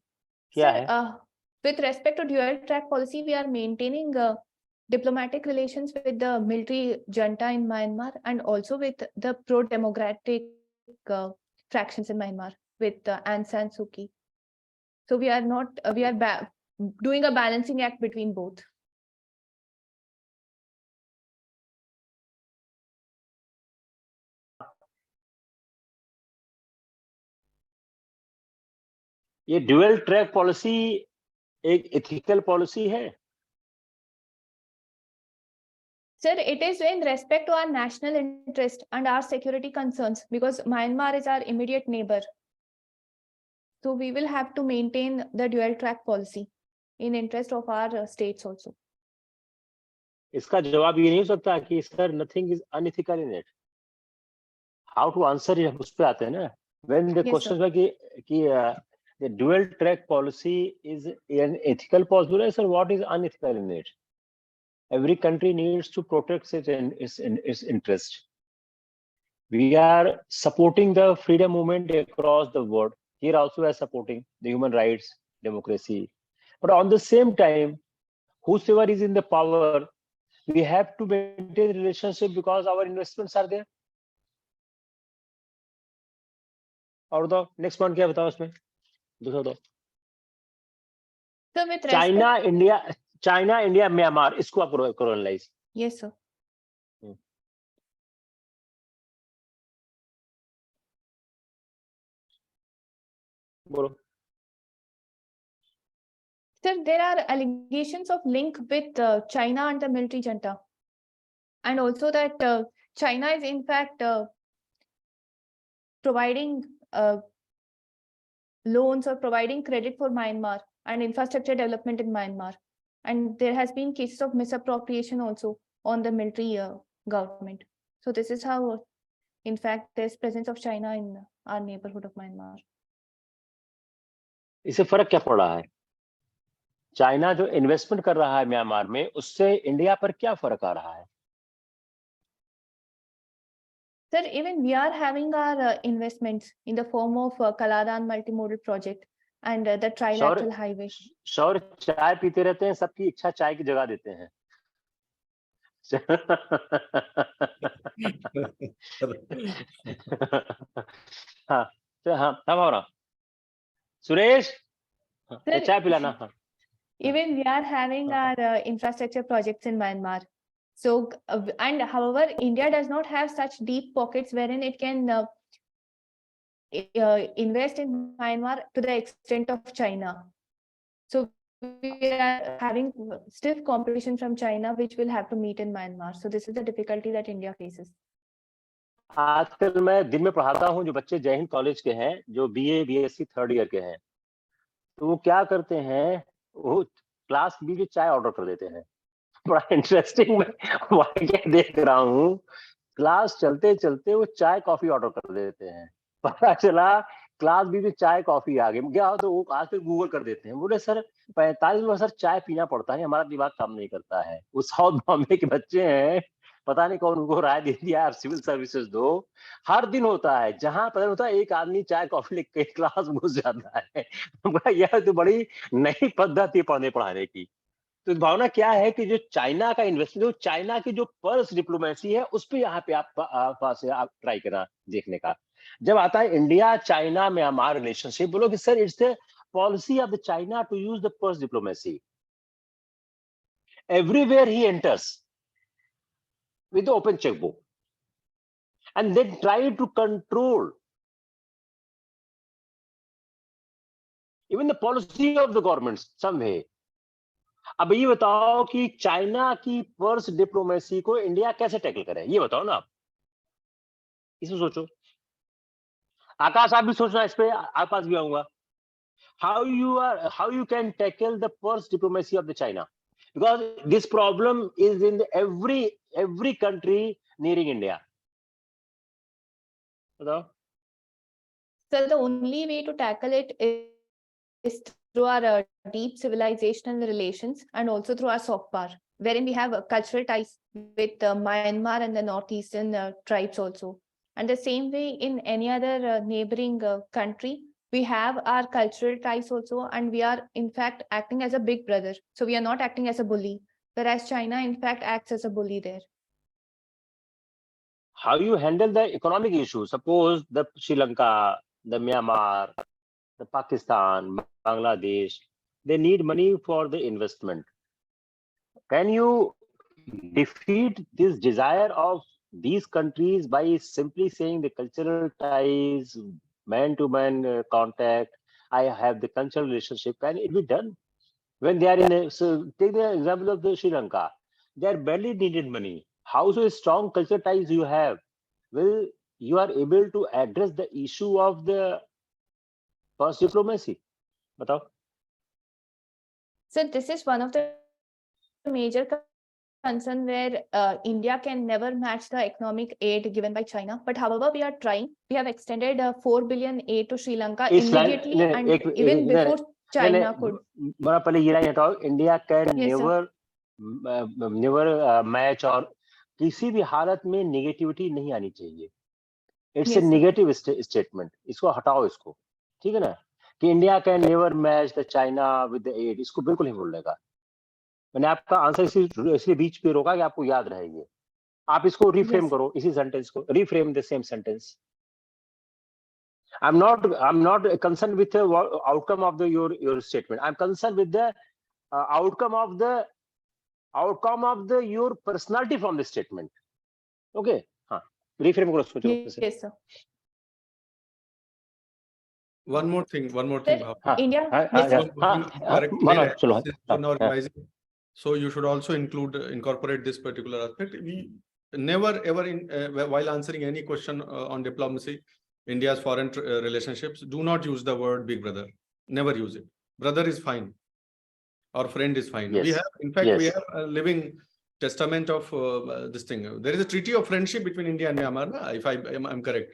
क्या Sir, है? with respect to dual track policy, we are maintaining diplomatic relations with the military junta in Myanmar and also with the pro-democratic fractions in Myanmar with Aung San Suu Kyi. So we are not, we are doing a balancing act between both. ये dual track policy एक ethical policy है? Sir, it is in respect to our national interest and our security concerns because Myanmar is our immediate neighbor. So we will have to maintain the dual track policy in interest of our states also. इसका जवाब ये नहीं हो सकता कि sir nothing is unethical in it. how to answer it, उस पे आते हैं ना. When the Yes, question sir. was कि the dual track policy is an ethical possible, sir, what is unethical in it? Every country needs to protect its interest. We are supporting the freedom movement across the world. Here also we are supporting the human rights, democracy. But on the same time, whosoever is in the power, we have to maintain relationship because our investments are there. और दो next point क्या बताओ उसमें, दूसरा दो. So with China respect, India Myanmar, इसको आप करो एनालाइज. yes, sir. बोलो. Sir, there are allegations of link with China and the military junta, and also that China is in fact providing loans or providing credit for Myanmar and infrastructure development in Myanmar. And there has been cases of misappropriation also on the military government. So this is how, in fact, there's presence of China in our neighborhood of Myanmar. इससे फर्क क्या पड़ रहा है? China जो investment कर रहा है म्यांमार में, उससे इंडिया पर क्या फर्क आ रहा है? Sir, even we are having our investments in the form of Kaladan multimodal project and the trilateral highway. शौर्य चाय पीते रहते हैं, सबकी इच्छा चाय की जगह देते हैं. हाँ हाँ भावना, सुरेश चाय पिलाना. Even we are having our infrastructure projects in Myanmar. So, and however, India does not have such deep pockets wherein it can invest in Myanmar to the extent of China. So we are having stiff competition from China, which will have to meet in Myanmar. So this is the difficulty that India faces. आजकल मैं दिन में पढ़ाता हूँ जो बच्चे जय Hind college के हैं, जो BA BSc थर्ड ईयर के हैं, तो वो क्या करते हैं, वो क्लास में चाय ऑर्डर कर देते हैं. बड़ा इंटरेस्टिंग, मैं क्या देख रहा हूँ, क्लास चलते चलते वो चाय कॉफी ऑर्डर कर देते हैं. पता चला क्लास भी चाय कॉफी आ गई. क्या तो वो आज फिर गूगल कर देते हैं. बोले सर 45 मिनट सर चाय पीना पड़ता है, हमारा दिमाग काम नहीं करता है. वो साउथ बॉम्बे के बच्चे हैं, पता नहीं कौन उनको राय दे दिया यार सिविल सर्विसेज दो. हर दिन होता है, जहां पता होता है एक आदमी चाय कॉफी लेके क्लास घुस जाता है. यह तो बड़ी नई पद्धति पढ़ने पढ़ाने की. तो भावना क्या है कि जो चाइना का इन्वेस्टमेंट, जो चाइना की जो पर्स डिप्लोमेसी है, उस पे यहाँ पे आप ट्राई करना देखने का. जब आता है इंडिया चाइना म्यांमार रिलेशनशिप, बोलो कि sir it's the policy of the China to use the purse diplomacy. Everywhere he enters with the open checkbook and then try to control even the policy of the governments some way. अब ये बताओ कि China की purse diplomacy को India कैसे tackle करे, ये बताओ ना आप. इसमें सोचो. आकाश आप भी सोचना इस पे, आप पास भी आऊंगा. how you can tackle the purse diplomacy of the China, because this problem is in every country nearing India. बताओ. So the only way to tackle it is through our deep civilizational relations and also through our soft power, wherein we have cultural ties with Myanmar and the northeastern tribes also. And the same way in any other neighboring country, we have our cultural ties also, and we are in fact acting as a big brother. So we are not acting as a bully, whereas China in fact acts as a bully there. How you handle the economic issue? Suppose the Sri Lanka, the Myanmar, the Pakistan, Bangladesh, they need money for the investment. Can you defeat this desire of these countries by simply saying the cultural ties, man-to-man contact, I have the cultural relationship? Can it be done? When they are in so take the example of the Sri Lanka, they are barely needed money. How so strong cultural ties you have? Well, you are able to address the issue of the first diplomacy. Batao. So this is one of the major concern where India can never match the economic aid given by China. But however, we are trying. We have extended 4 billion aid to Sri Lanka immediately, and even before China could. पहले ये line हटाओ. India can Yes, sir. never match, और किसी भी हालत में negativity नहीं आनी चाहिए. It's a Yes, sir. Negative statement. इसको हटाओ, इसको. ठीक है ना, कि India can never match the China with the aid. इसको बिल्कुल नहीं बोलेगा. मैंने आपका आंसर इसलिए बीच पे रोका कि आपको याद रहेगी. आप इसको रिफ्रेम Yes. करो, इसी सेंटेंस को reframe the same sentence. I'm not concerned with the outcome of your statement. I'm concerned with the outcome of the your personality from the statement. Okay. हाँ, reframe करो उसको. Yes, sir. One more thing. Sir, India. So you should also incorporate this particular aspect. We never ever while answering any question on diplomacy, India's foreign relationships, do not use the word big brother. Never use it. Brother is fine, or friend is fine. Yes. We have, in fact, Yes. we have a living testament of this thing. There is a treaty of friendship between India and Myanmar, if I'm correct.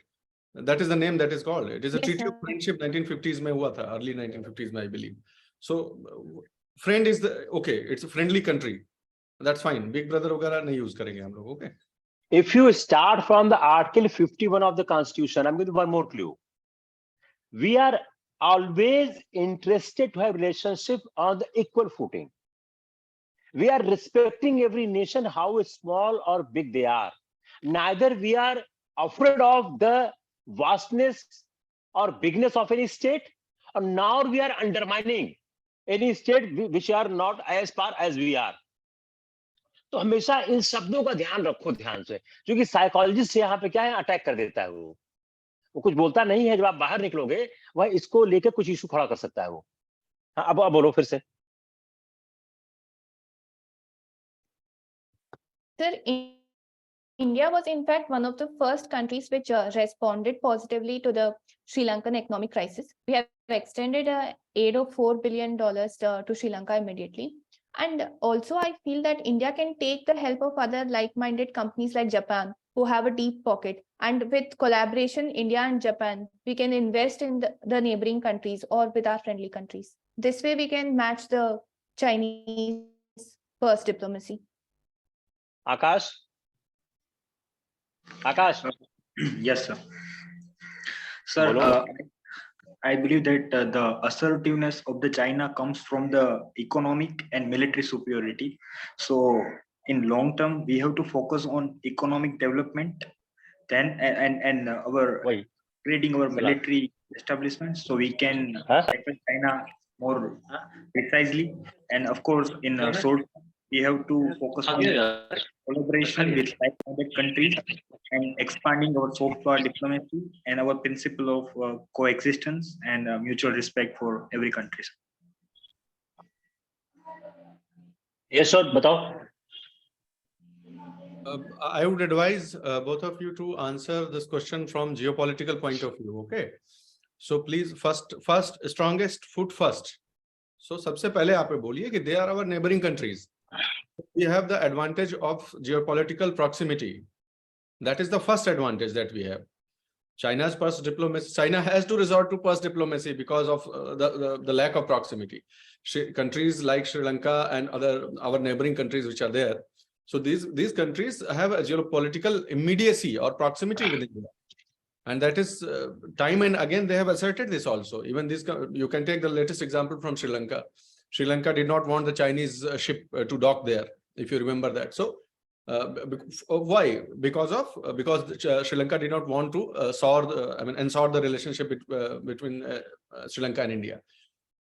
That is the name that is called. It is a Yes, treaty sir. of friendship. 1950s mein hua tha, early 1950s mein, I believe. So friend is okay. It's a friendly country. That's fine. Big brother वगैरह नहीं use करेंगे हम लोग. Okay. If you start from the Article 51 of the Constitution, I'm giving one more clue. We are always interested to have relationship on the equal footing. We are respecting every nation, how small or big they are. Neither we are afraid of the vastness or bigness of any state, or nor we are undermining any state which are not as far as we are. तो हमेशा इन शब्दों का ध्यान रखो, ध्यान से, क्योंकि psychologist यहाँ पे क्या है, अटैक कर देता है. वो कुछ बोलता नहीं है. जब आप बाहर निकलोगे वह इसको लेकर कुछ इशू खड़ा कर सकता है वो. हाँ, अब बोलो फिर से. Sir, India was in fact one of the first countries which responded positively to the Sri Lankan economic crisis. We have extended aid of $4 billion to Sri Lanka immediately. And also, I feel that India can take the help of other like-minded companies like Japan, who have a deep pocket. And with collaboration, India and Japan, we can invest in the neighboring countries or with our friendly countries. This way, we can match the Chinese first diplomacy. Akash? Yes, sir. Sir, I believe that the assertiveness of the China comes from the economic and military superiority. So in long term, we have to focus on economic development, then and our creating our military establishments, so we can tackle China more precisely. And of course, in short, we have to focus on collaboration with like-minded countries and expanding our soft power diplomacy and our principle of coexistence and mutual respect for every country. Yes, sir. Batao. I would advise both of you to answer this question from geopolitical point of view. Okay. So please, first, strongest foot first. So सबसे पहले आप बोलिए कि they are our neighboring countries. We have the advantage of geopolitical proximity. That is the first advantage that we have. China's purse diplomacy. China has to resort to purse diplomacy because of the lack of proximity. Countries like Sri Lanka and our neighboring countries which are there. So these countries have a geopolitical immediacy or proximity with India. And that is time and again they have asserted this also. Even this, you can take the latest example from Sri Lanka. Sri Lanka did not want the Chinese ship to dock there, if you remember that. So why? Because Sri Lanka did not want to ensure the relationship between Sri Lanka and India.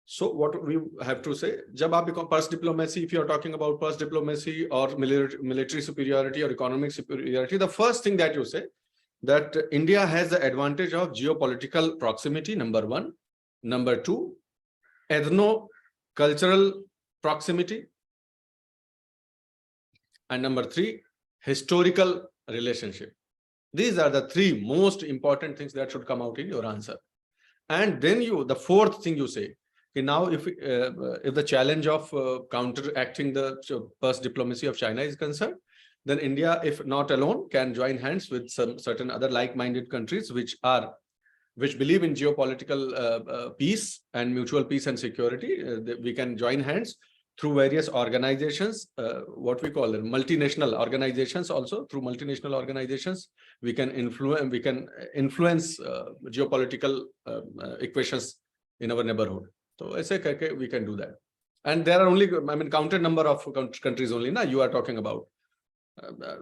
So what we have to say, jab aap become purse diplomacy, if you are talking about purse diplomacy or military superiority or economic superiority, the first thing that you say that India has the advantage of geopolitical proximity, number one. Number two, ethno-cultural proximity. And number three, historical relationship. These are the three most important things that should come out in your answer. And then the fourth thing you say, now if the challenge of counteracting the purse diplomacy of China is concerned, then India, if not alone, can join hands with some certain other like-minded countries which believe in geopolitical peace and mutual peace and security. We can join hands through various organizations, what we call them, multinational organizations. Also through multinational organizations, we can influence geopolitical equations in our neighborhood. So ऐसे करके we can do that. And there are only, I mean, counted number of countries only. Now you are talking about.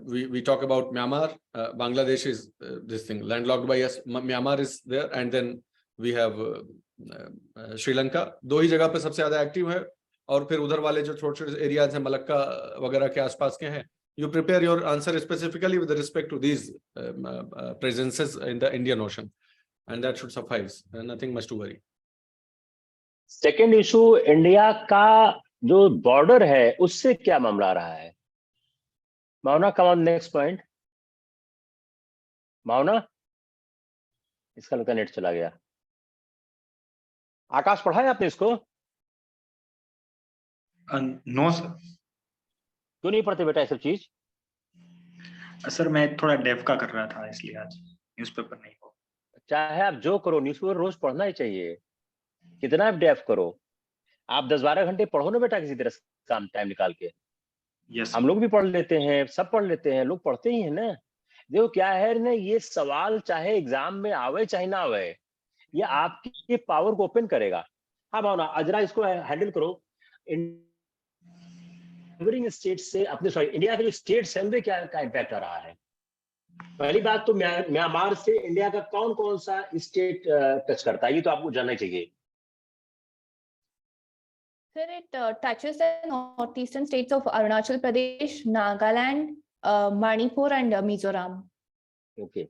We talk about Myanmar. Bangladesh is this thing landlocked by us. Myanmar is there, and then we have Sri Lanka. दो ही जगह पे सबसे ज़्यादा active है, और फिर उधर वाले जो छोटे-छोटे एरियाज हैं, मलक्का वगैरह के आसपास के हैं. You prepare your answer specifically with respect to these presences in the Indian Ocean, and that should suffice. Nothing much to worry. Second issue, India का जो बॉर्डर है उससे क्या मामला आ रहा है? भावना, कम ऑन नेक्स्ट पॉइंट. भावना, इसका लगता नेट चला गया. आकाश, पढ़ा है आपने इसको? No sir. क्यों नहीं पढ़ते बेटा ये सब चीज? सर मैं थोड़ा डेफ का कर रहा था, इसलिए आज न्यूज़पेपर नहीं हो. चाहे आप जो करो, न्यूज़पेपर रोज पढ़ना ही चाहिए. कितना आप डेफ करो, आप 10-12 घंटे पढ़ो ना बेटा, किसी तरह काम टाइम निकाल के. यस, हम लोग भी पढ़ लेते हैं, सब पढ़ लेते हैं, लोग पढ़ते ही हैं ना. देखो क्या है ना, ये सवाल चाहे एग्जाम में आवे चाहे ना आवे, ये आपकी पावर को ओपन करेगा. हाँ भावना, अजरा इसको हैंडल करो. नेबरिंग स्टेट से अपने, सॉरी, इंडिया के जो स्टेट्स हैं उनपे क्या इम्पैक्ट आ रहा है? पहली बात तो म्यांमार से इंडिया का कौन कौन सा स्टेट टच करता है, ये तो आपको जानना चाहिए. Sir, it touches the northeastern states of Arunachal Pradesh, Nagaland, Manipur, and Mizoram. Okay.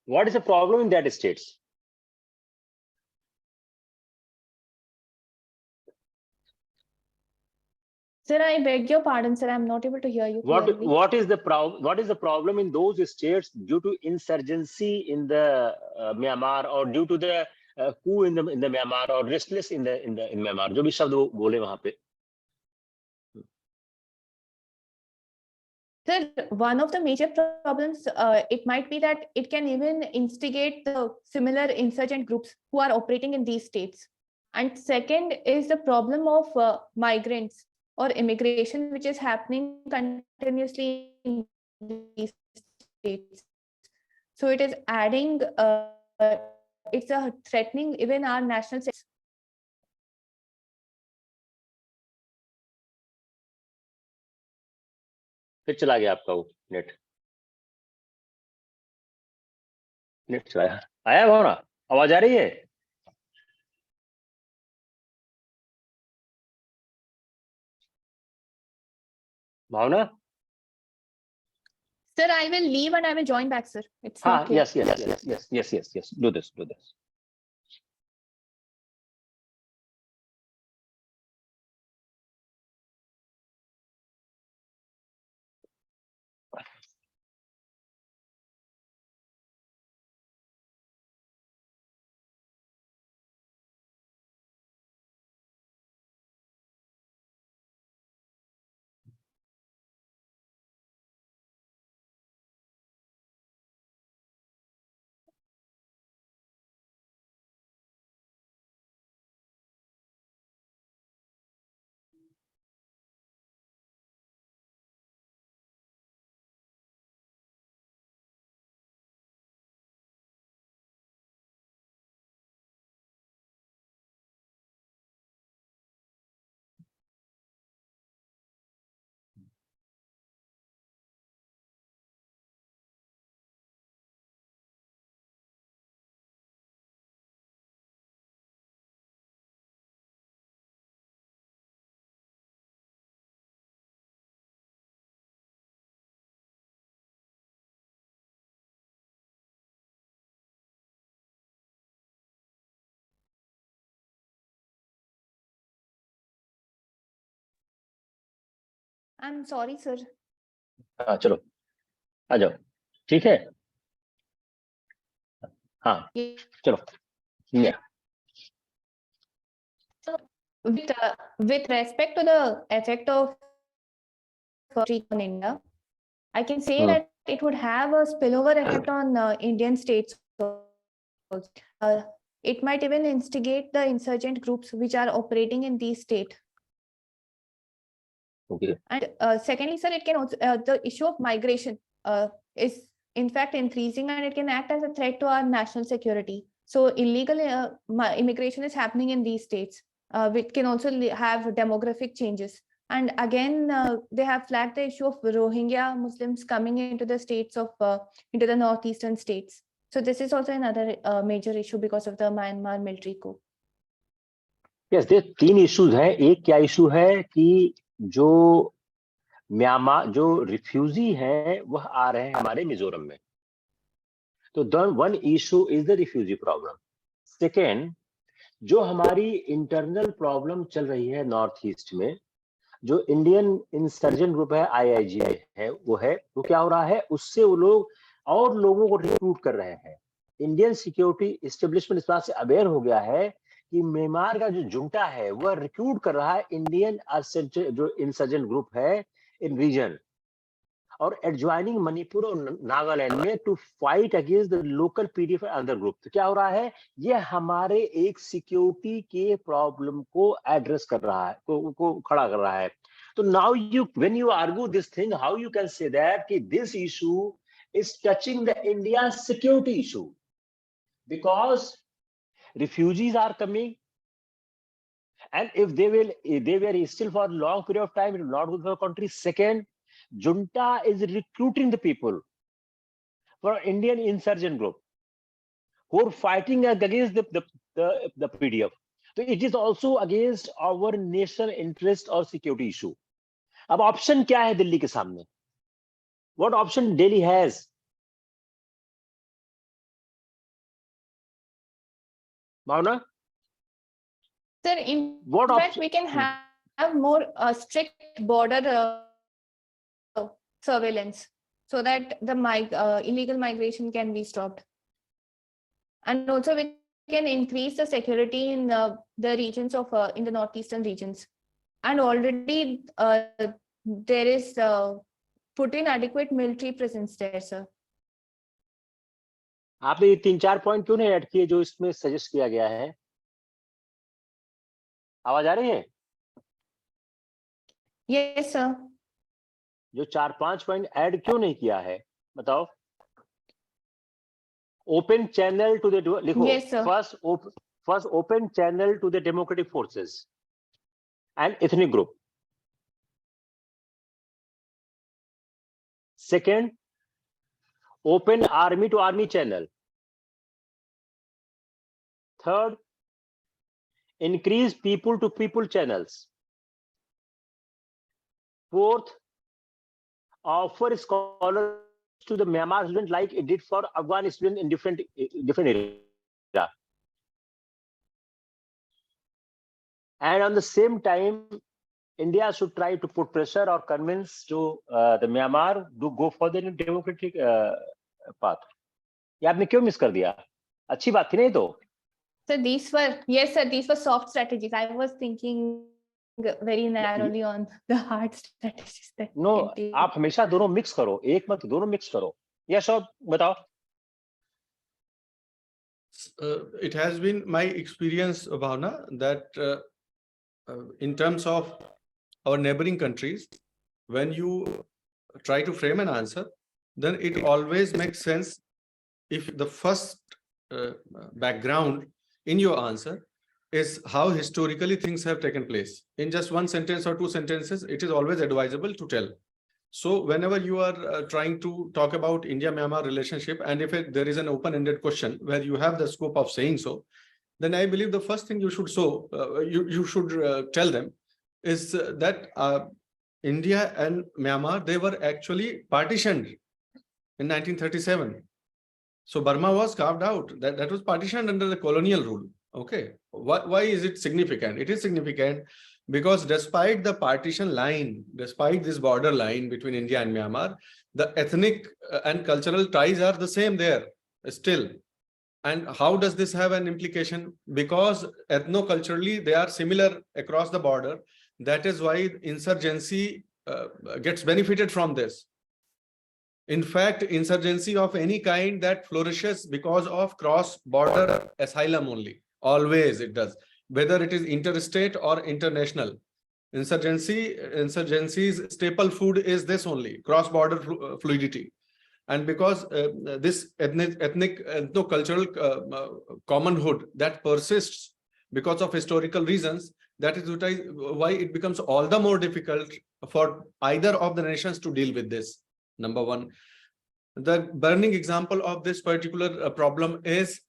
What is the problem in that states? Sir, I beg your pardon, sir. I'm not able to hear you clearly. What is the problem in those states due to insurgency in the Myanmar, or due to the coup in the Myanmar, or restless in Myanmar, जो भी शब्द वो बोले वहां पे? Sir, one of the major problems, it might be that it can even instigate the similar insurgent groups who are operating in these states. And second is the problem of migrants or immigration, which is happening continuously in these states. So it is adding, it's threatening even our national security. फिर चला गया आपका वो net चला गया. आया भावना, आवाज आ रही है? भावना? Sir, I will leave and I will join back, sir. It's हाँ, not clear. yes. Do this. I'm sorry, sir. हाँ चलो आ जाओ, ठीक है. हाँ चलो. So with respect to the effect of on India, I can say that it would have a spillover effect on Indian states. It might even instigate the insurgent groups which are operating in these states. Okay. And secondly, sir, it can also the issue of migration is in fact increasing, and it can act as a threat to our national security. So illegal immigration is happening in these states, which can also have demographic changes. And again, they have flagged the issue of Rohingya Muslims coming into the states of into the northeastern states. So this is also another major issue because of the Myanmar military coup. Yes, there 3 issues हैं. एक क्या issue है कि जो Myanmar जो refugee हैं वह आ रहे हैं हमारे मिजोरम में. तो one issue is the refugee problem. Second, जो हमारी इंटरनल प्रॉब्लम चल रही है नॉर्थ ईस्ट में, जो इंडियन इंसर्जेंट ग्रुप है IIG है वो क्या हो रहा है, उससे वो लोग और लोगों को रिक्रूट कर रहे हैं. इंडियन सिक्योरिटी एस्टेब्लिशमेंट इस बात से अवेयर हो गया है कि म्यांमार का जो जुंटा है वह रिक्रूट कर रहा है इंडियन जो इंसर्जेंट ग्रुप है इन रीजन और एडजॉइनिंग मणिपुर और नागालैंड में to fight against the local PDF other group. तो क्या हो रहा है, ये हमारे एक सिक्योरिटी के प्रॉब्लम को एड्रेस कर रहा है, को खड़ा कर रहा है. तो now you when you argue this thing, how you can say that कि this issue is touching the India security issue because refugees are coming, and if they were still for a long period of time, it will not good for the country. Second, junta is recruiting the people for Indian insurgent group who are fighting against the PDF. So it is also against our national interest or security issue. अब option क्या है दिल्ली के सामने? What option Delhi has? Bhavana? Sir, in fact, we can have more strict border surveillance so that the illegal migration can be stopped. And also we can increase the security in the regions of in the northeastern regions. And already there is put in adequate military presence there, sir. आपने ये 3-4 point क्यों नहीं add किए जो इसमें suggest किया गया है? आवाज आ रही है? Yes, sir. जो 4-5 पॉइंट ऐड क्यों नहीं किया है बताओ. ओपन चैनल टू द लिखो. Yes, sir. First open channel to the democratic forces and ethnic group. Second, open army to army channel. Third, increase people to people channels. Fourth, offer scholars to the Myanmar student like it did for Afghan student in different area. And on the same time, India should try to put pressure or convince to the Myanmar to go for the democratic path. ये आपने क्यों miss कर दिया? अच्छी बात थी नहीं तो? So these were soft strategies. I was thinking very narrowly on the hard strategies. No, आप हमेशा दोनों मिक्स करो, एक मत दोनों मिक्स करो. Yes, sir, बताओ. It has been my experience, Bhavana, that in terms of our neighboring countries, when you try to frame an answer, then it always makes sense if the first background in your answer is how historically things have taken place. In just one sentence or two sentences, it is always advisable to tell. So whenever you are trying to talk about India-Myanmar relationship, and if there is an open-ended question where you have the scope of saying so, then I believe the first thing you should you should tell them is that India and Myanmar, they were actually partitioned in 1937. So Burma was carved out. That was partitioned under the colonial rule. Okay. Why is it significant? It is significant because despite the partition line, despite this border line between India and Myanmar, the ethnic and cultural ties are the same there still. And how does this have an implication? Because ethno-culturally they are similar across the border. That is why insurgency gets benefited from this. In fact, insurgency of any kind that flourishes because of cross-border asylum only. Always it does. Whether it is interstate or international. Insurgency's staple food is this only, cross-border fluidity. And because this ethno-cultural commonhood that persists because of historical reasons, that is why it becomes all the more difficult for either of the nations to deal with this. Number one. The burning example of this particular problem is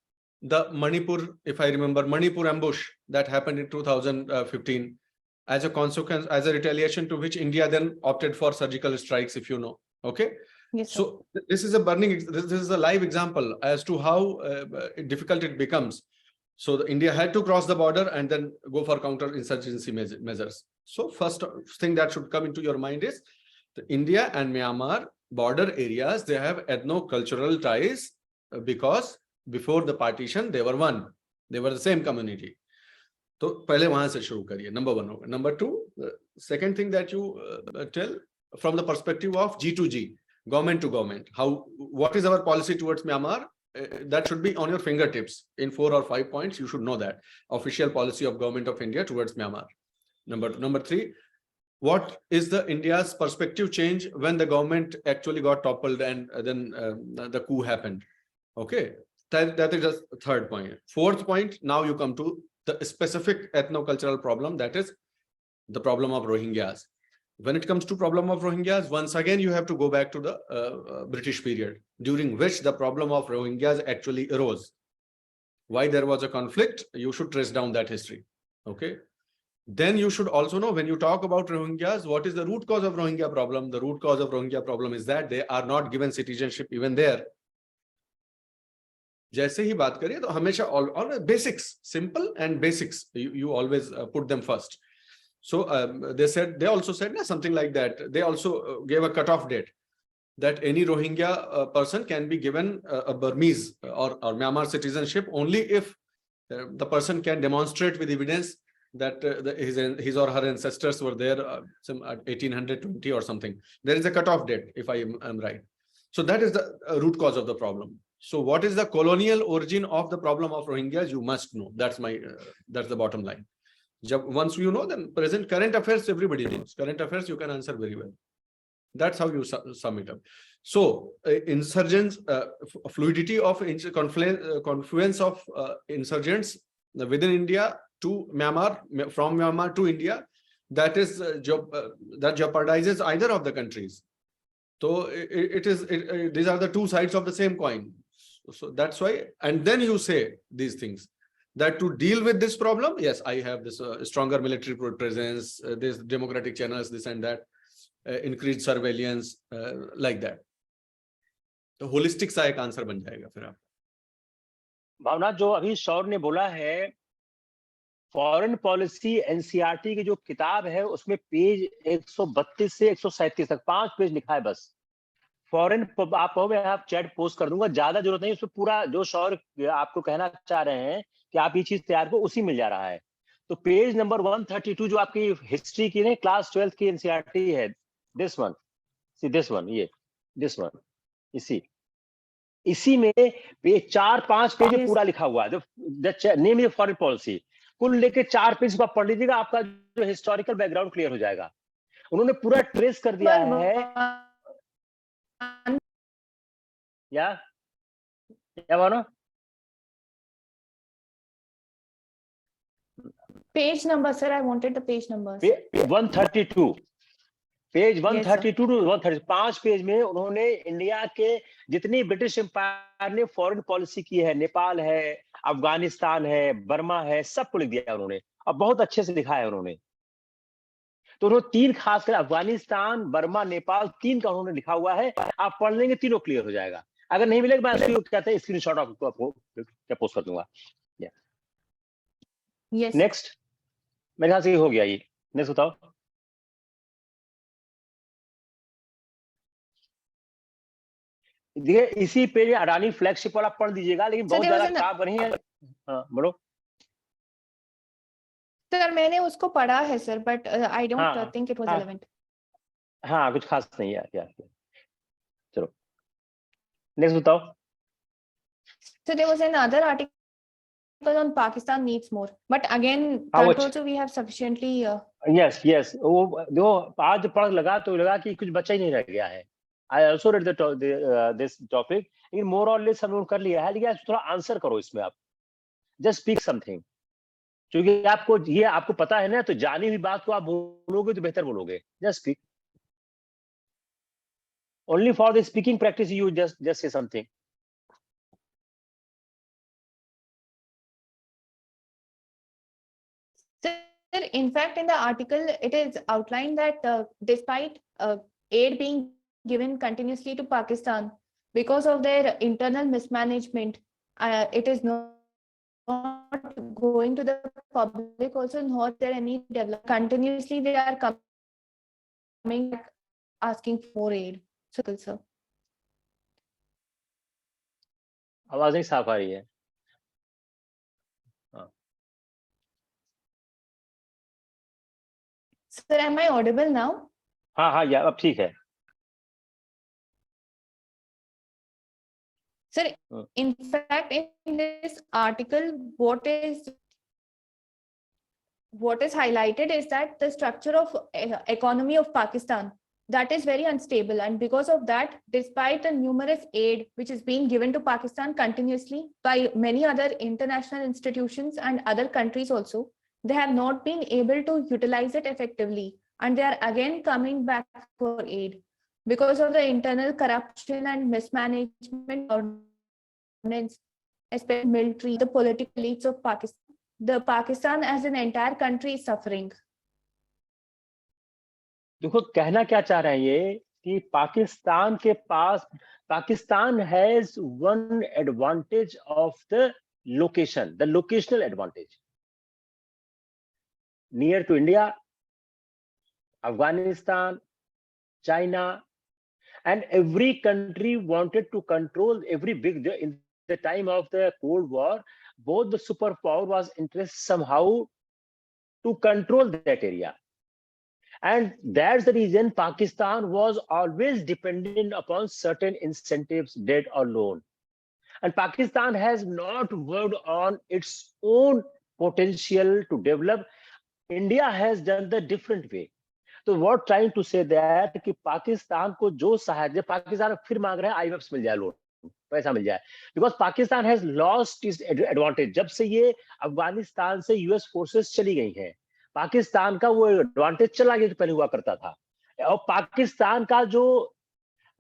the Manipur, if I remember, Manipur ambush that happened in 2015 as a consequence, as a retaliation to which India then opted for surgical strikes, if you know. Okay. Yes, sir. So this is a this is a live example as to how difficult it becomes. So India had to cross the border and then go for counter-insurgency measures. So first thing that should come into your mind is the India and Myanmar border areas, they have ethno-cultural ties because before the partition, they were one. They were the same community. So पहले वहां से शुरू करिए. Number one. Number two, second thing that you tell from the perspective of G2G, government to government, what is our policy towards Myanmar? That should be on your fingertips in 4 or 5 points. You should know that official policy of government of India towards Myanmar. Number three, what is the India's perspective change when the government actually got toppled and then the coup happened? Okay, that is just the third point. Fourth point, now you come to the specific ethno-cultural problem, that is the problem of Rohingyas. When it comes to problem of Rohingyas, once again, you have to go back to the British period, during which the problem of Rohingyas actually arose. Why there was a conflict, you should trace down that history. Okay. Then you should also know, when you talk about Rohingyas, what is the root cause of Rohingya problem? The root cause of Rohingya problem is that they are not given citizenship even there. जैसे ही बात करिए तो हमेशा all basics, simple and basics, you always put them first. So they also said something like that. They also gave a cutoff date that any Rohingya person can be given a Burmese or Myanmar citizenship only if the person can demonstrate with evidence that his or her ancestors were there some 1820 or something. There is a cutoff date, if I am right. So that is the root cause of the problem. So what is the colonial origin of the problem of Rohingyas? You must know. That's the bottom line. Once you know, then current affairs, everybody knows. Current affairs, you can answer very well. That's how you sum it up. So insurgents, fluidity of confluence of insurgents within India to Myanmar, from Myanmar to India, that is that jeopardizes either of the countries. So these are the two sides of the same coin. So that's why, and then you say these things, that to deal with this problem, yes, I have this stronger military presence, this democratic channels, this and that, increased surveillance, like that. तो holistic सा एक answer बन जाएगा फिर आप. भावना, जो अभी शौर्य ने बोला है, फॉरेन पॉलिसी एनसीईआरटी की जो किताब है उसमें पेज 132 से 137 तक 5 पेज लिखा है बस. फॉरेन, आप कहोगे आप चैट पोस्ट कर दूंगा, ज्यादा जरूरत नहीं, उसमें पूरा जो शौर्य आपको कहना चाह रहे हैं कि आप ये चीज तैयार को उसी मिल जा रहा है. तो पेज नंबर 132 जो आपकी हिस्ट्री की है, क्लास 12 की एनसीईआरटी है, this one, see this one, ये दिस वन, इसी में 4-5 पेज पूरा लिखा हुआ है. जो नेम इज फॉरेन पॉलिसी, कुल लेके 4 पेज को पढ़ लीजिएगा, आपका जो हिस्टोरिकल बैकग्राउंड क्लियर हो जाएगा. उन्होंने पूरा ट्रेस कर दिया है. क्या मानो? Page number, sir. I wanted the page numbers. 132. Page 132 to 130, 5 page में उन्होंने इंडिया के जितनी ब्रिटिश एम्पायर ने फॉरेन पॉलिसी की है, नेपाल है, अफगानिस्तान है, बर्मा है, सबको लिख दिया उन्होंने, और बहुत अच्छे से लिखा है उन्होंने. तो उन्होंने 3 खासकर अफगानिस्तान, बर्मा, नेपाल, 3 का उन्होंने लिखा हुआ है. आप पढ़ लेंगे, तीनों क्लियर हो जाएगा. अगर नहीं मिलेगा, मैं इसको कहते हैं स्क्रीनशॉट आपको क्या पोस्ट कर दूंगा. नेक्स्ट, मेरे ख्याल से हो गया ये. नेक्स्ट बताओ. देखिए इसी पे अडानी फ्लैगशिप वाला पढ़ दीजिएगा, लेकिन बहुत there was ज्यादा खराब नहीं है। हाँ बोलो। सर मैंने उसको पढ़ा है सर, बट आई डोंट हाँ थिंक इट वाज हाँ रिलेवेंट। हाँ, कुछ खास नहीं है यार। चलो नेक्स्ट बताओ। So there was another article on Pakistan needs more, but again How that much? also we have sufficiently yes yes, वो जो आज पढ़ लगा तो लगा कि कुछ बचा ही नहीं रह गया है। I also read this topic, लेकिन मोर और लेस हम लोग कर लिया है, लेकिन आप थोड़ा आंसर करो इसमें, आप जस्ट स्पीक समथिंग, क्योंकि आपको ये आपको पता है ना, तो जानी हुई बात को आप बोलोगे तो बेहतर बोलोगे। Just speak, only for the speaking practice you just say something. Sir, in fact, in the article, it is outlined that despite aid being given continuously to Pakistan, because of their internal mismanagement, it is not going to the public also, not there any development. Continuously, they are coming back asking for aid. So, sir. आवाज नहीं साफ आ रही है। Sir, am I audible now? हाँ हाँ यार, अब ठीक है। Sir, in fact, in this article, what is highlighted is that the structure of economy of Pakistan, that is very unstable, and because of that, despite the numerous aid which is being given to Pakistan continuously by many other international institutions and other countries also, they have not been able to utilize it effectively, and they are again coming back for aid because of the internal corruption and mismanagement, especially military, the political elites of Pakistan. The Pakistan as an entire country is suffering. देखो कहना क्या चाह रहे हैं ये कि पाकिस्तान के पास, Pakistan has one advantage of the location, the locational advantage, near to India, Afghanistan, China, and every country wanted to control every big, in the time of the Cold War, both the superpower was interested somehow to control that area, and that's the reason Pakistan was always dependent upon certain incentives, debt or loan, and Pakistan has not worked on its own potential to develop. India has done the different way. तो what trying to say that कि पाकिस्तान को जो सहायता, पाकिस्तान फिर मांग रहा है IMF से मिल जाए लोन, पैसा मिल जाए, because Pakistan has lost its advantage. जब से ये अफगानिस्तान से यूएस फोर्सेस चली गई हैं, पाकिस्तान का वो एडवांटेज चला गया जो पहले हुआ करता था। और पाकिस्तान का जो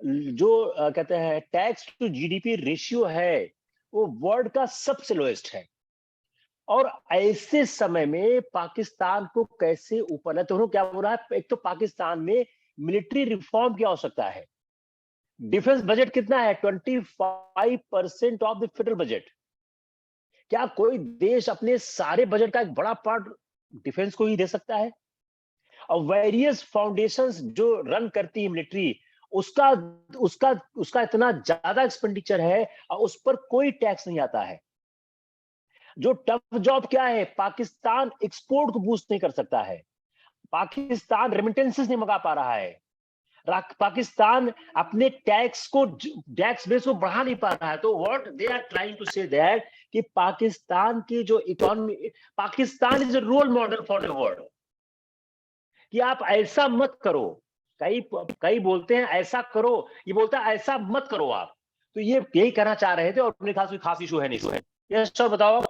कहते हैं टैक्स टू जीडीपी रेशियो है, वो वर्ल्ड का सबसे लोएस्ट है। और ऐसे समय में पाकिस्तान को कैसे ऊपर है, तो उन्होंने क्या बोला है, एक तो पाकिस्तान में मिलिट्री रिफॉर्म की आवश्यकता है। डिफेंस बजट कितना है? 25% ऑफ द फेडरल बजट। क्या कोई देश अपने सारे बजट का एक बड़ा पार्ट डिफेंस को ही दे सकता है? और वेरियस फाउंडेशंस जो रन करती है मिलिट्री, उसका उसका उसका इतना ज्यादा एक्सपेंडिचर है और उस पर कोई टैक्स नहीं आता है। जो टफ जॉब क्या है, पाकिस्तान एक्सपोर्ट को बूस्ट नहीं कर सकता है, पाकिस्तान रेमिटेंसेस नहीं मंगा पा रहा है, पाकिस्तान अपने टैक्स बेस को बढ़ा नहीं पा रहा है। तो what they are trying to say that कि पाकिस्तान की जो economy, Pakistan is a role model for the world, कि आप ऐसा मत करो। कई बोलते हैं ऐसा करो, ये बोलता है ऐसा मत करो आप। तो ये यही कहना चाह रहे थे, और अपने खास इशू है नहीं। यस सर बताओ।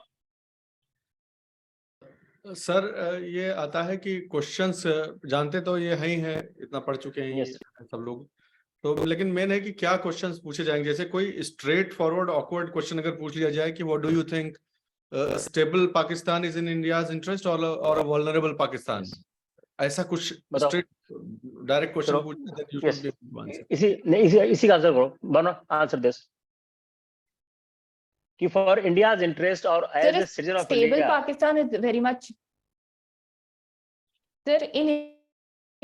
सर ये आता है कि क्वेश्चंस जानते तो ये है ही है, इतना पढ़ चुके हैं सब लोग, तो लेकिन मेन है कि क्या क्वेश्चंस पूछे जाएंगे। जैसे कोई स्ट्रेट फॉरवर्ड ऑकवर्ड क्वेश्चन अगर पूछ लिया जाए कि what do you think stable Pakistan is in India's interest और वल्नरेबल पाकिस्तान, ऐसा कुछ स्ट्रेट डायरेक्ट क्वेश्चन पूछे। इसी का आंसर करो, बनो आंसर दिस कि फॉर इंडियाज इंटरेस्ट और as a citizen of India, Pakistan is very much, sir, in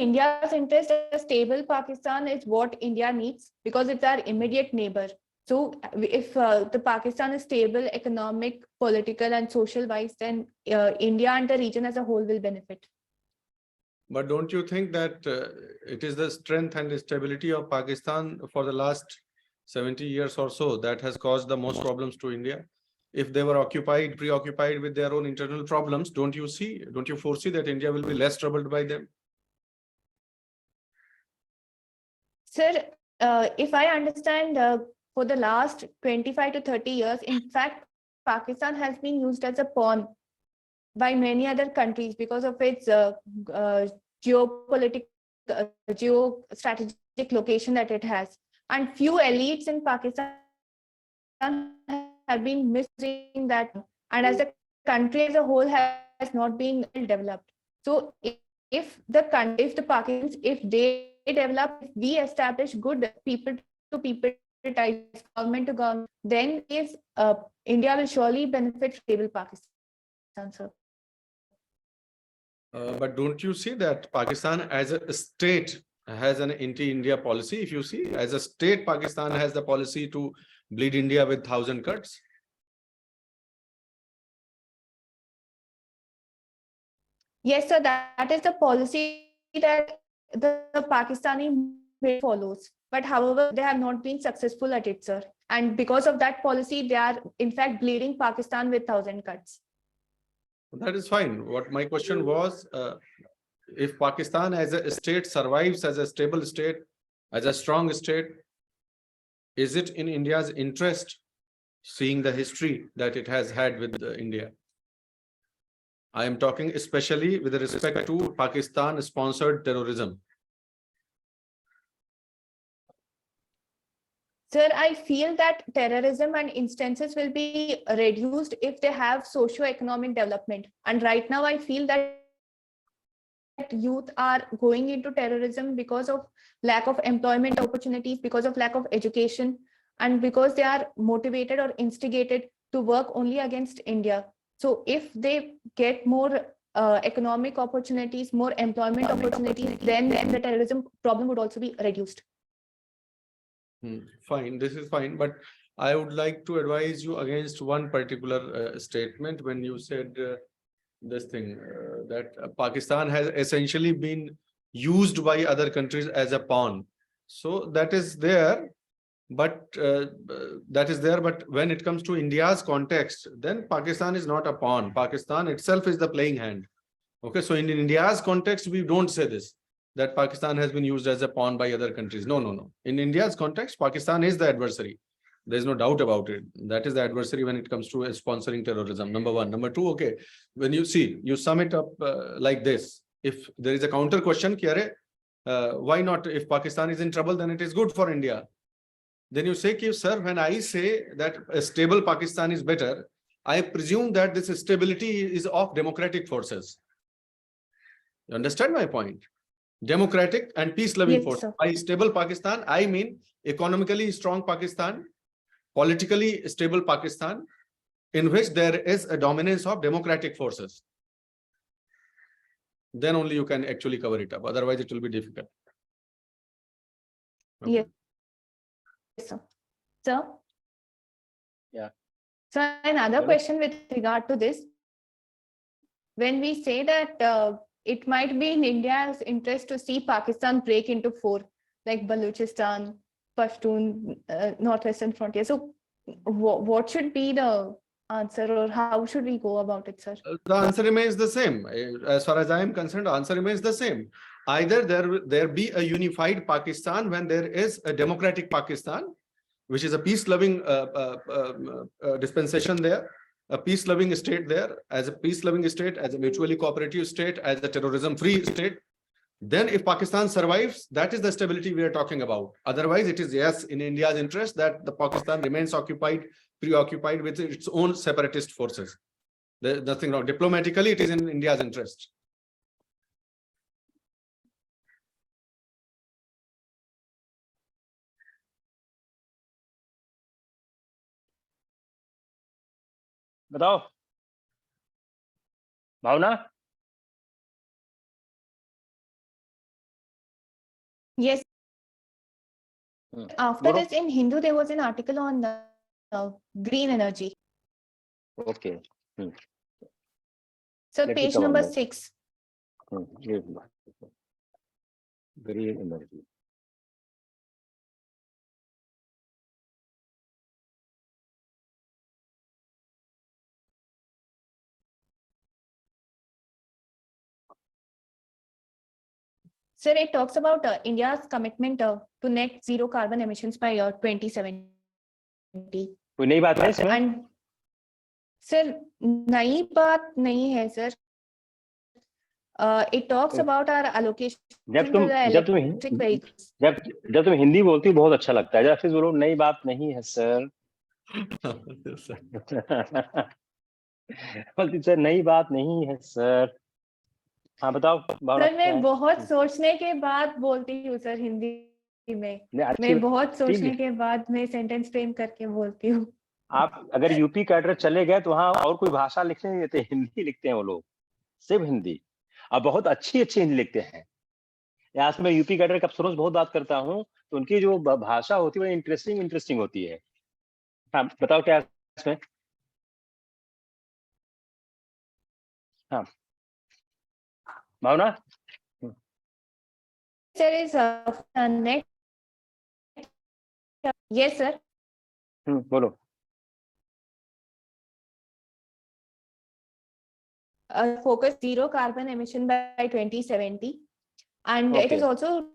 India's interest, a stable Pakistan is what India needs because it's our immediate neighbor. So if the Pakistan is stable, economic, political, and social wise, then India and the region as a whole will benefit. But don't you think that it is the strength and the stability of Pakistan for the last 70 years or so that has caused the most problems to India? If they were preoccupied with their own internal problems, don't you foresee that India will be less troubled by them? Sir, if I understand, for the last 25 to 30 years, in fact, Pakistan has been used as a pawn by many other countries because of its geopolitical, geostrategic location that it has. And few elites in Pakistan have been misusing that. And as a country as a whole has not been developed. So if the Pakistanis, if they develop, if we establish good people to people ties, government to government, then is India will surely benefit from stable Pakistan, sir. But don't you see that Pakistan as a state has an anti-India policy? If you see, as a state, Pakistan has the policy to bleed India with 1,000 cuts. Yes, sir, that is the policy that the Pakistani follows. But however, they have not been successful at it, sir. And because of that policy, they are in fact bleeding Pakistan with 1,000 cuts. That is fine. What my question was, if Pakistan as a state survives as a stable state, as a strong state, is it in India's interest, seeing the history that it has had with India? I am talking especially with respect to Pakistan-sponsored terrorism. Sir, I feel that terrorism and instances will be reduced if they have socio-economic development. And right now, I feel that youth are going into terrorism because of lack of employment opportunities, because of lack of education, and because they are motivated or instigated to work only against India. So if they get more economic opportunities, more employment opportunities, then the terrorism problem would also be reduced. Fine, this is fine, but I would like to advise you against one particular statement when you said this thing that Pakistan has essentially been used by other countries as a pawn. So that is there, but when it comes to India's context, then Pakistan is not a pawn. Pakistan itself is the playing hand. Okay, so in India's context, we don't say this, that Pakistan has been used as a pawn by other countries. No, no, no. In India's context, Pakistan is the adversary. There's no doubt about it. That is the adversary when it comes to sponsoring terrorism. Number one. Number two, okay, when you see, you sum it up like this. If there is a counter question, why not? If Pakistan is in trouble, then it is good for India. Then you say, sir, when I say that a stable Pakistan is better, I presume that this stability is of democratic forces. You understand my point? Democratic and peace-loving force. By stable Pakistan, I mean economically strong Pakistan, politically stable Pakistan, in which there is a dominance of democratic forces. Then only you can actually cover it up. Otherwise, it will be difficult. Okay. Yes, sir. Sir? Yeah. So another question with regard to this. When we say that it might be in India's interest to see Pakistan break into four, like Balochistan, Pashtun, Northwestern Frontier. So what should be the answer, or how should we go about it, sir? The answer remains the same. As far as I am concerned, the answer remains the same. Either there be a unified Pakistan when there is a democratic Pakistan, which is a peace-loving dispensation there, a peace-loving state there, as a peace-loving state, as a mutually cooperative state, as a terrorism-free state. Then if Pakistan survives, that is the stability we are talking about. Otherwise, it is, yes, in India's interest that the Pakistan remains preoccupied with its own separatist forces. There's nothing wrong. Diplomatically, it is in India's interest. बताओ भावना Yes. After Guru? this, in Hindu, there was an article on green energy. Okay. So Let me page come on number that. 6. Green energy. Sir, it talks about India's commitment to net zero carbon emissions by 2070. कोई नई बात है इसमें? And sir, नई बात नहीं है sir. It talks about our allocation जब to तुम the electric vehicles. जब तुम हिंदी बोलती हो बहुत अच्छा लगता है. जरा फिर बोलो नई बात नहीं है सर. बोलती सर नई बात नहीं है सर. हाँ बताओ भावना. सर मैं बहुत सोचने के बाद बोलती हूँ सर हिंदी में. मैं बहुत सोचने के बाद मैं सेंटेंस फ्रेम करके बोलती हूँ. आप अगर यूपी कैडर चले गए तो वहाँ और कोई भाषा लिखने नहीं देते, हिंदी लिखते हैं वो लोग, सिर्फ हिंदी. और बहुत अच्छी हिंदी लिखते हैं. यहाँ से मैं यूपी कैडर के अफसरों से बहुत बात करता हूँ तो उनकी जो भाषा होती है वो इंटरेस्टिंग होती है. हाँ बताओ क्या इसमें. हाँ भावना. There is a net. Yes sir. बोलो. Focus zero carbon emission by 2070, and Okay. it is also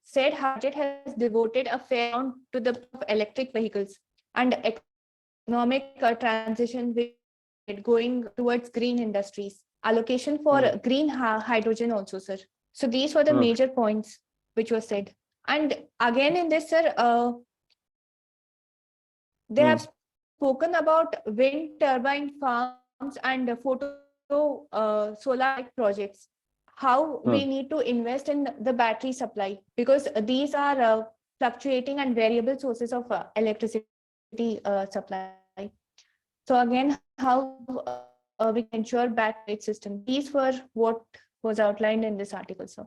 said budget has devoted a fair amount to the electric vehicles and economic transition with going towards green industries. Allocation for green hydrogen also, sir. So these were the major points which were said. And again in this, sir, they have spoken about wind turbine farms and photo solar projects. How we need to invest in the battery supply, because these are fluctuating and variable sources of electricity supply. So again, how we can ensure battery system. These were what was outlined in this article, sir.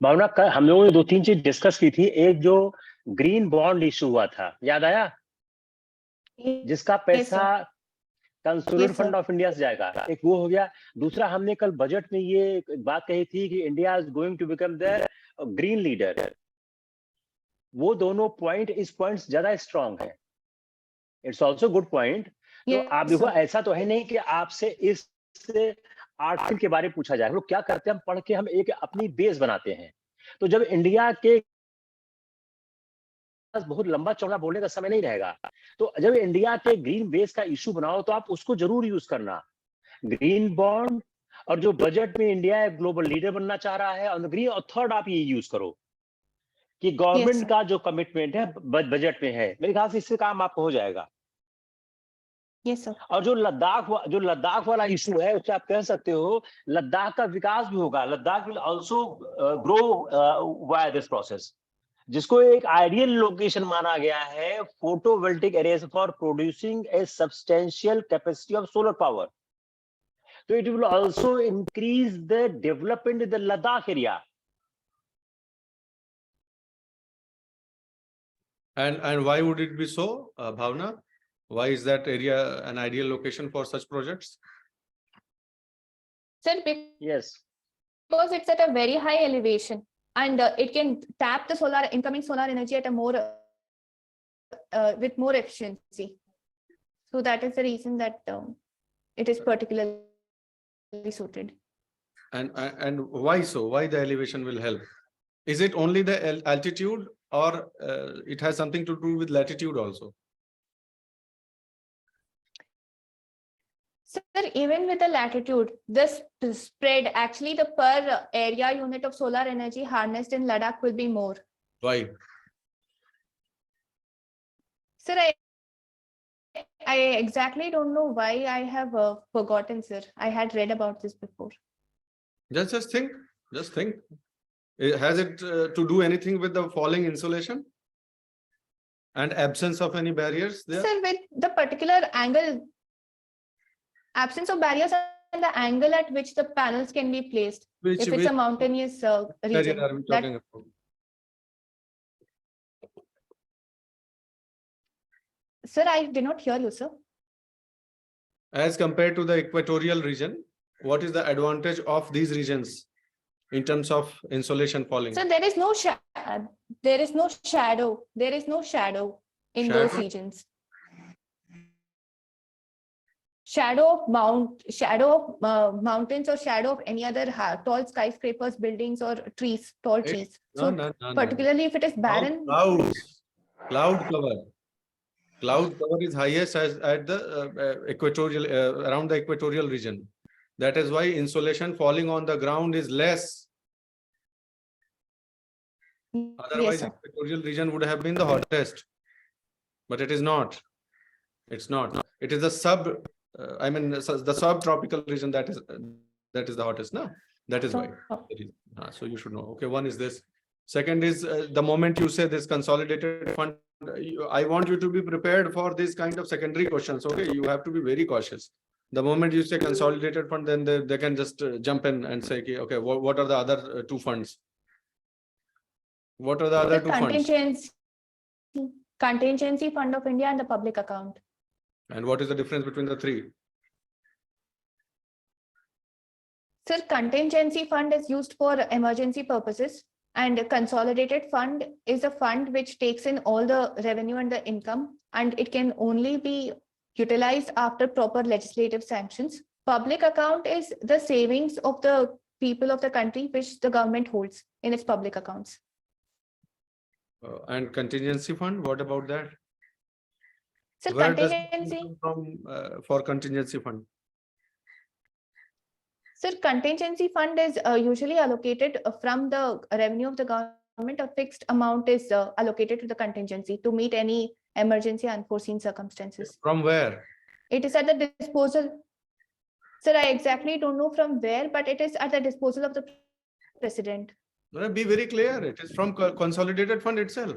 भावना हम लोगों ने 2-3 चीज discuss की थी. एक जो green bond issue हुआ था, याद आया, जिसका पैसा कंसोलिडेटेड फंड ऑफ इंडिया से जाएगा. एक वो हो गया. दूसरा हमने कल बजट में ये बात कही थी कि India is going to become the green leader. वो दोनों पॉइंट, इस पॉइंट्स ज्यादा स्ट्रांग है. It's also good point. तो आप देखो ऐसा तो है नहीं कि आपसे इस आर्टिकल के बारे में पूछा जाए. लोग क्या करते हैं, हम पढ़ के हम एक अपनी बेस बनाते हैं. तो जब इंडिया के बहुत लंबा चौड़ा बोलने का समय नहीं रहेगा, तो जब इंडिया के ग्रीन बेस का इशू बनाओ तो आप उसको जरूर यूज करना. ग्रीन बॉन्ड और जो बजट में इंडिया ग्लोबल लीडर बनना चाह रहा है और ग्रीन, और थर्ड आप ये यूज करो कि गवर्नमेंट का जो कमिटमेंट है बजट में है. मेरे ख्याल से इससे काम आपको हो जाएगा. Yes, sir. और जो लद्दाख वाला इशू है उससे आप कह सकते हो लद्दाख का विकास भी होगा. Ladakh will also grow via this process, जिसको एक आइडियल लोकेशन माना गया है photovoltaic arrays for producing a substantial capacity of solar power. तो it will also increase the development in the Ladakh area. And why would it be so, Bhavana? Why is that area an ideal location for such projects? Sir, Yes. Because it's at a very high elevation, and it can tap the incoming solar energy at a more with more efficiency. So that is the reason that it is particularly suited. And why so? Why the elevation will help? Is it only the altitude, or it has something to do with latitude also? Sir, even with the latitude, this spread, actually the per area unit of solar energy harnessed in Ladakh will be more. Why? Sir, I exactly don't know why. I have forgotten, sir. I had read about this before. Just think. Has it to do anything with the falling insolation and absence of any barriers there? Sir, with the particular angle, absence of barriers are the angle at which the panels can be placed. If it's a mountainous area region, are we talking about? sir, I did not hear you, sir. As compared to the equatorial region, what is the advantage of these regions in terms of insolation falling? So there is no shadow. There is no shadow in those Shadow? regions. Shadow of mountains or shadow of any other tall skyscrapers, buildings, or trees, tall trees. So No. particularly if it is barren. Cloud cover. Cloud cover is highest at the equatorial, around the equatorial region. That is why insolation falling on the ground is less. Otherwise, Yes, equatorial region would have been the hottest, but it is not. It's not. It is the the subtropical region that is the hottest. No, that is why. So you should know. Okay, one is this. Second is the moment you say this consolidated fund, I want you to be prepared for this kind of secondary questions. Okay, you have to be very cautious. The moment you say consolidated fund, then they can just jump in and say, okay, what are the other two funds? What are the other two funds? Contingency Fund of India and the public account. And what is the difference between the three? Sir, contingency fund is used for emergency purposes, and a consolidated fund is a fund which takes in all the revenue and the income, and it can only be utilized after proper legislative sanctions. Public account is the savings of the people of the country which the government holds in its public accounts. And contingency fund, what about that? Sir, Where does it contingency come from for contingency fund? Sir, contingency fund is usually allocated from the revenue of the government. A fixed amount is allocated to the contingency to meet any emergency unforeseen circumstances. From where? It is at the disposal. Sir, I exactly don't know from where, but it is at the disposal of the president. Be very clear. It is from consolidated fund itself.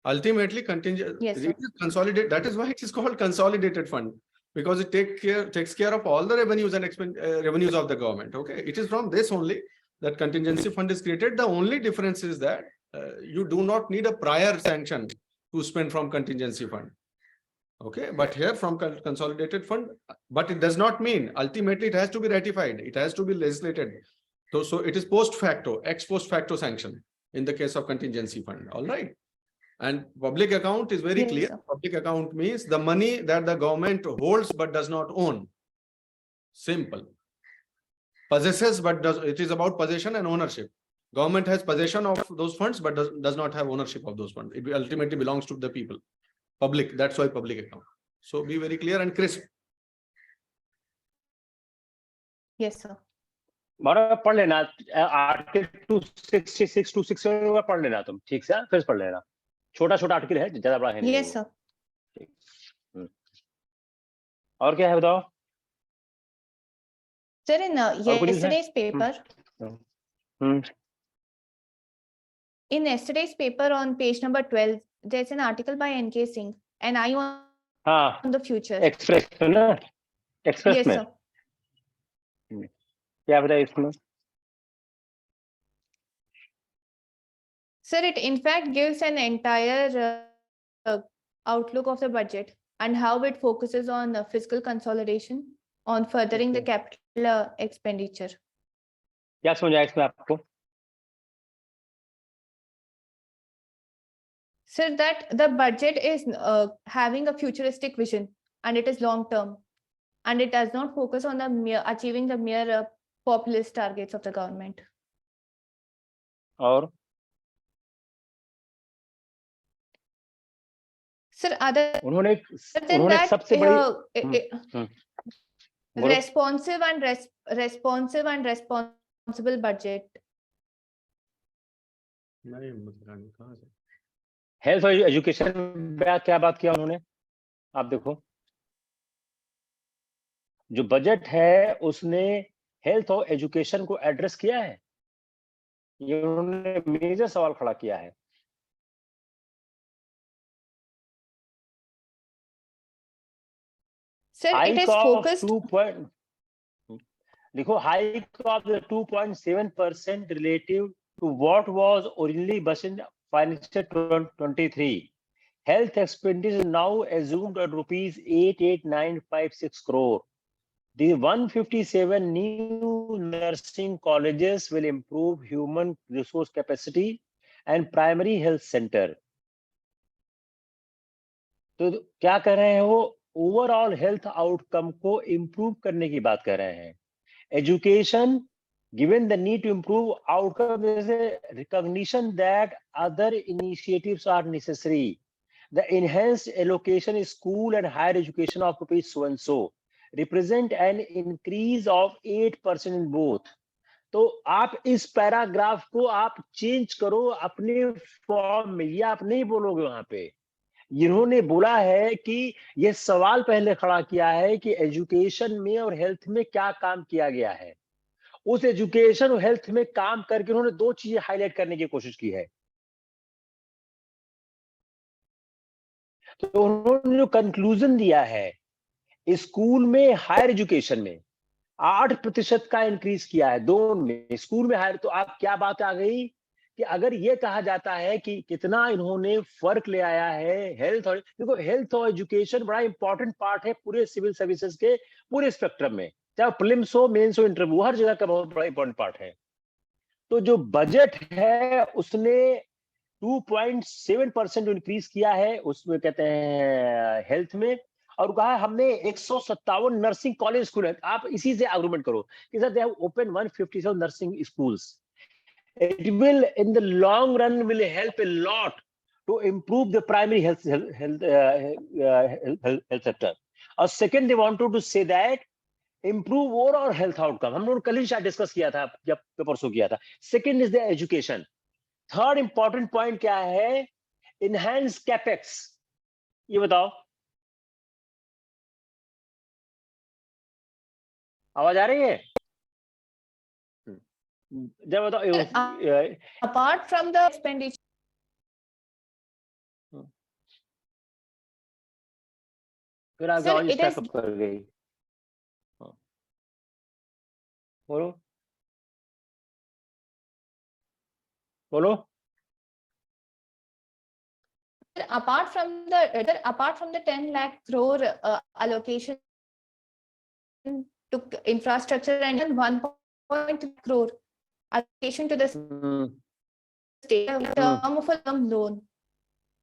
Ultimately, contingent. Yes, sir. It is consolidated. That is why it is called consolidated fund, because it takes care of all the revenues and revenues of the government. Okay, it is from this only that contingency fund is created. The only difference is that you do not need a prior sanction to spend from contingency fund. Okay, but here from consolidated fund, but it does not mean ultimately it has to be ratified. It has to be legislated. So it is post facto, ex post facto sanction in the case of contingency fund. All right. And public account is very clear. Sir. Public account means the money that the government holds but does not own. Simple. Possesses but it is about possession and ownership. Government has possession of those funds but does not have ownership of those funds. It ultimately belongs to the people. Public, that's why public account. So be very clear and crisp. Yes, sir. मारा पढ़ लेना article 266 267 पढ़ लेना तुम ठीक से फिर पढ़ लेना छोटा छोटा आर्टिकल है ज्यादा बड़ा है नहीं Yes, sir. और क्या है बताओ Sir, in yesterday's paper, in yesterday's paper on page number 12, there's an article by N.K. Singh, an eye on the future. Express में ना एक्सप्रेस Yes, में sir. क्या बताया इसमें Sir, it in fact gives an entire outlook of the budget and how it focuses on fiscal consolidation, on furthering the capital expenditure. क्या समझ आया इसमें आपको Sir, that the budget is having a futuristic vision and it is long term, and it does not focus on the achieving the mere populist targets of the government. और Sir, other उन्होंने than that, सबसे बड़ी responsive and responsible budget. Health और education में क्या बात किया उन्होंने आप देखो जो बजट है उसने हेल्थ और एजुकेशन को एड्रेस किया है ये उन्होंने मेजर सवाल खड़ा किया है Sir, it is focused. देखो, hike of the 2.7% relative to what was originally budgeted financial 2023. Health expenditure now assumed at rupees 88,956 crore. The 157 new nursing colleges will improve human resource capacity and primary health center. तो क्या कर रहे हैं वो? Overall health outcome को improve करने की बात कर रहे हैं. Education, given the need to improve outcome, there is a recognition that other initiatives are necessary. The enhanced allocation in school and higher education of rupees so and so represent an increase of 8% in both. तो आप इस paragraph को आप change करो अपने form में, ये आप नहीं बोलोगे वहां पे. इन्होंने बोला है कि यह सवाल पहले खड़ा किया है कि एजुकेशन में और हेल्थ में क्या काम किया गया है. उस एजुकेशन और हेल्थ में काम करके उन्होंने दो चीजें हाईलाइट करने की कोशिश की है. तो उन्होंने जो कंक्लूजन दिया है, स्कूल में हायर एजुकेशन में 8% का इंक्रीज किया है दोनों में. स्कूल में हायर, तो आप क्या बात आ गई कि अगर ये कहा जाता है कि कितना इन्होंने फर्क ले आया है हेल्थ और, देखो हेल्थ और एजुकेशन बड़ा इंपॉर्टेंट पार्ट है पूरे सिविल सर्विसेज के पूरे स्पेक्ट्रम में, चाहे प्रीलिम्स हो, मेंस हो, इंटरव्यू, हर जगह का बहुत बड़ा इंपॉर्टेंट पार्ट है. तो जो बजट है उसने 2.7% इंक्रीज किया है उसमें, कहते हैं हेल्थ में, और कहा हमने 157 नर्सिंग कॉलेज स्कूल है. आप इसी से आर्गुमेंट करो कि sir they have open 157 nursing schools. It will in the long run will help a lot to improve the primary health sector. और second they wanted to say that improve overall health outcome. हम लोग कल ही शायद discuss किया था, जब परसों किया था. Second is the education. Third important point क्या है? Enhance capex. ये बताओ, आवाज आ रही है? जब बताओ. Apart from the expenditure, फिर आगे sir, और it is स्टैक अप कर गई. बोलो बोलो. apart from the 10 lakh crore allocation to infrastructure and 1.2 crore allocation to the state in term of a term loan.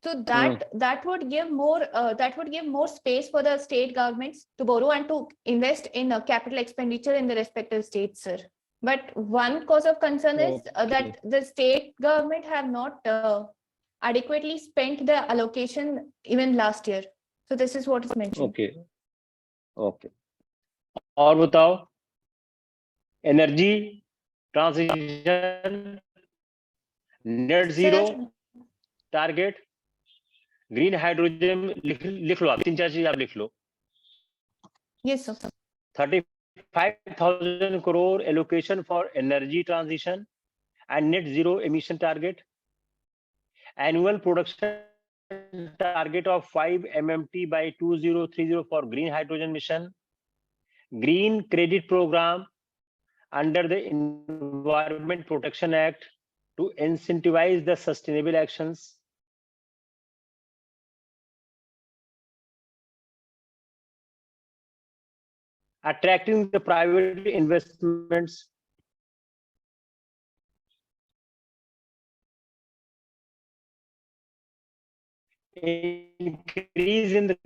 So that would give more space for the state governments to borrow and to invest in capital expenditure in the respective states, sir. But one cause of concern is that the state government have not adequately spent the allocation even last year. So this is what is mentioned. Okay. और बताओ, energy transition, net zero target, green hydrogen, लिख लो आप, 3-4 चीज आप लिख लो. Yes, sir. 35,000 crore allocation for energy transition and net zero emission target. Annual production target of 5 MMT by 2030 for green hydrogen mission. Green credit program under the Environment Protection Act to incentivize the sustainable actions. Attracting the private investments. Increase in the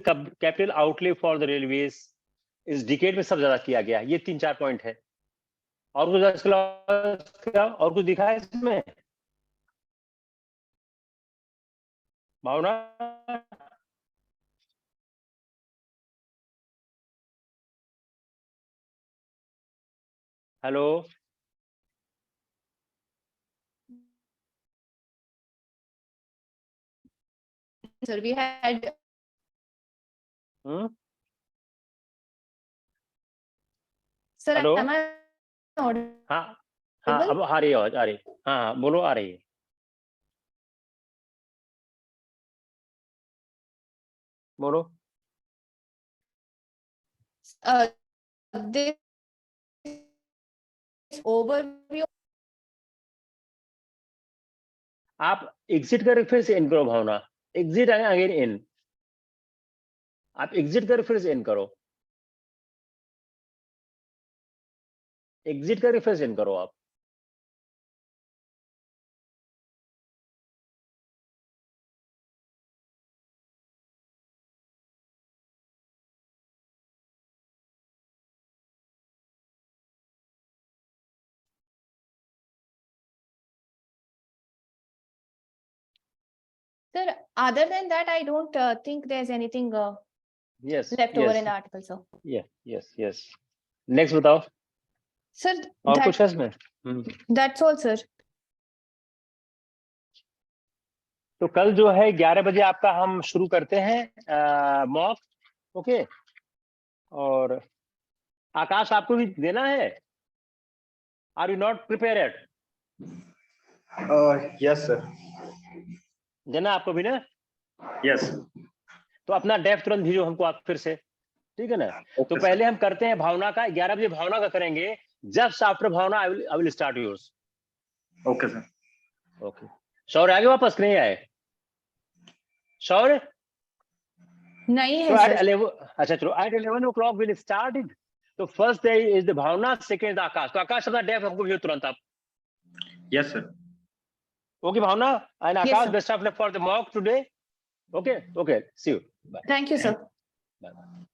capital outlay for the railways. इस decade में सब ज्यादा किया गया. ये 3-4 point है. और कुछ कुछ दिखा है इसमें Bhavna? Hello, Sir, we had. Sir, hello. am I audible? हाँ, अब आ रही है आवाज, आ रही. हाँ, बोलो, आ रही है. बोलो. This overview. आप एग्जिट कर फिर से इन करो भावना, एग्जिट अगेन इन, आप एग्जिट कर फिर से इन करो, एग्जिट कर फिर से इन करो आप। Sir, other than that, I don't think there's anything yes left over yes in the article, sir. Yes yes yes. Next बताओ, Sir, और कुछ है इसमें? that's all, sir. तो कल जो है 11 बजे आपका हम शुरू करते हैं मॉक, ओके। और आकाश आपको भी देना है, are you not prepared? Yes, sir. देना आपको भी ना? Yes. तो अपना डेफ तुरंत भेजो हमको आप फिर से, ठीक है ना? तो पहले हम करते हैं भावना का, 11 बजे भावना का करेंगे। Just after Bhavna I will start yours. Okay, sir. Okay. Shaurya आगे वापस नहीं आए? शौर्य नहीं है, तो at sir. 11, अच्छा चलो, at 11 o'clock we'll start it. तो first day is the Bhavna, second Aakash. तो आकाश अपना डेफ हमको भेजो तुरंत आप। Yes, sir. Okay Bhavana and Yes, Akash, sir. Best of luck for the mock today. Okay okay, see you, bye. Thank you, sir. Bye.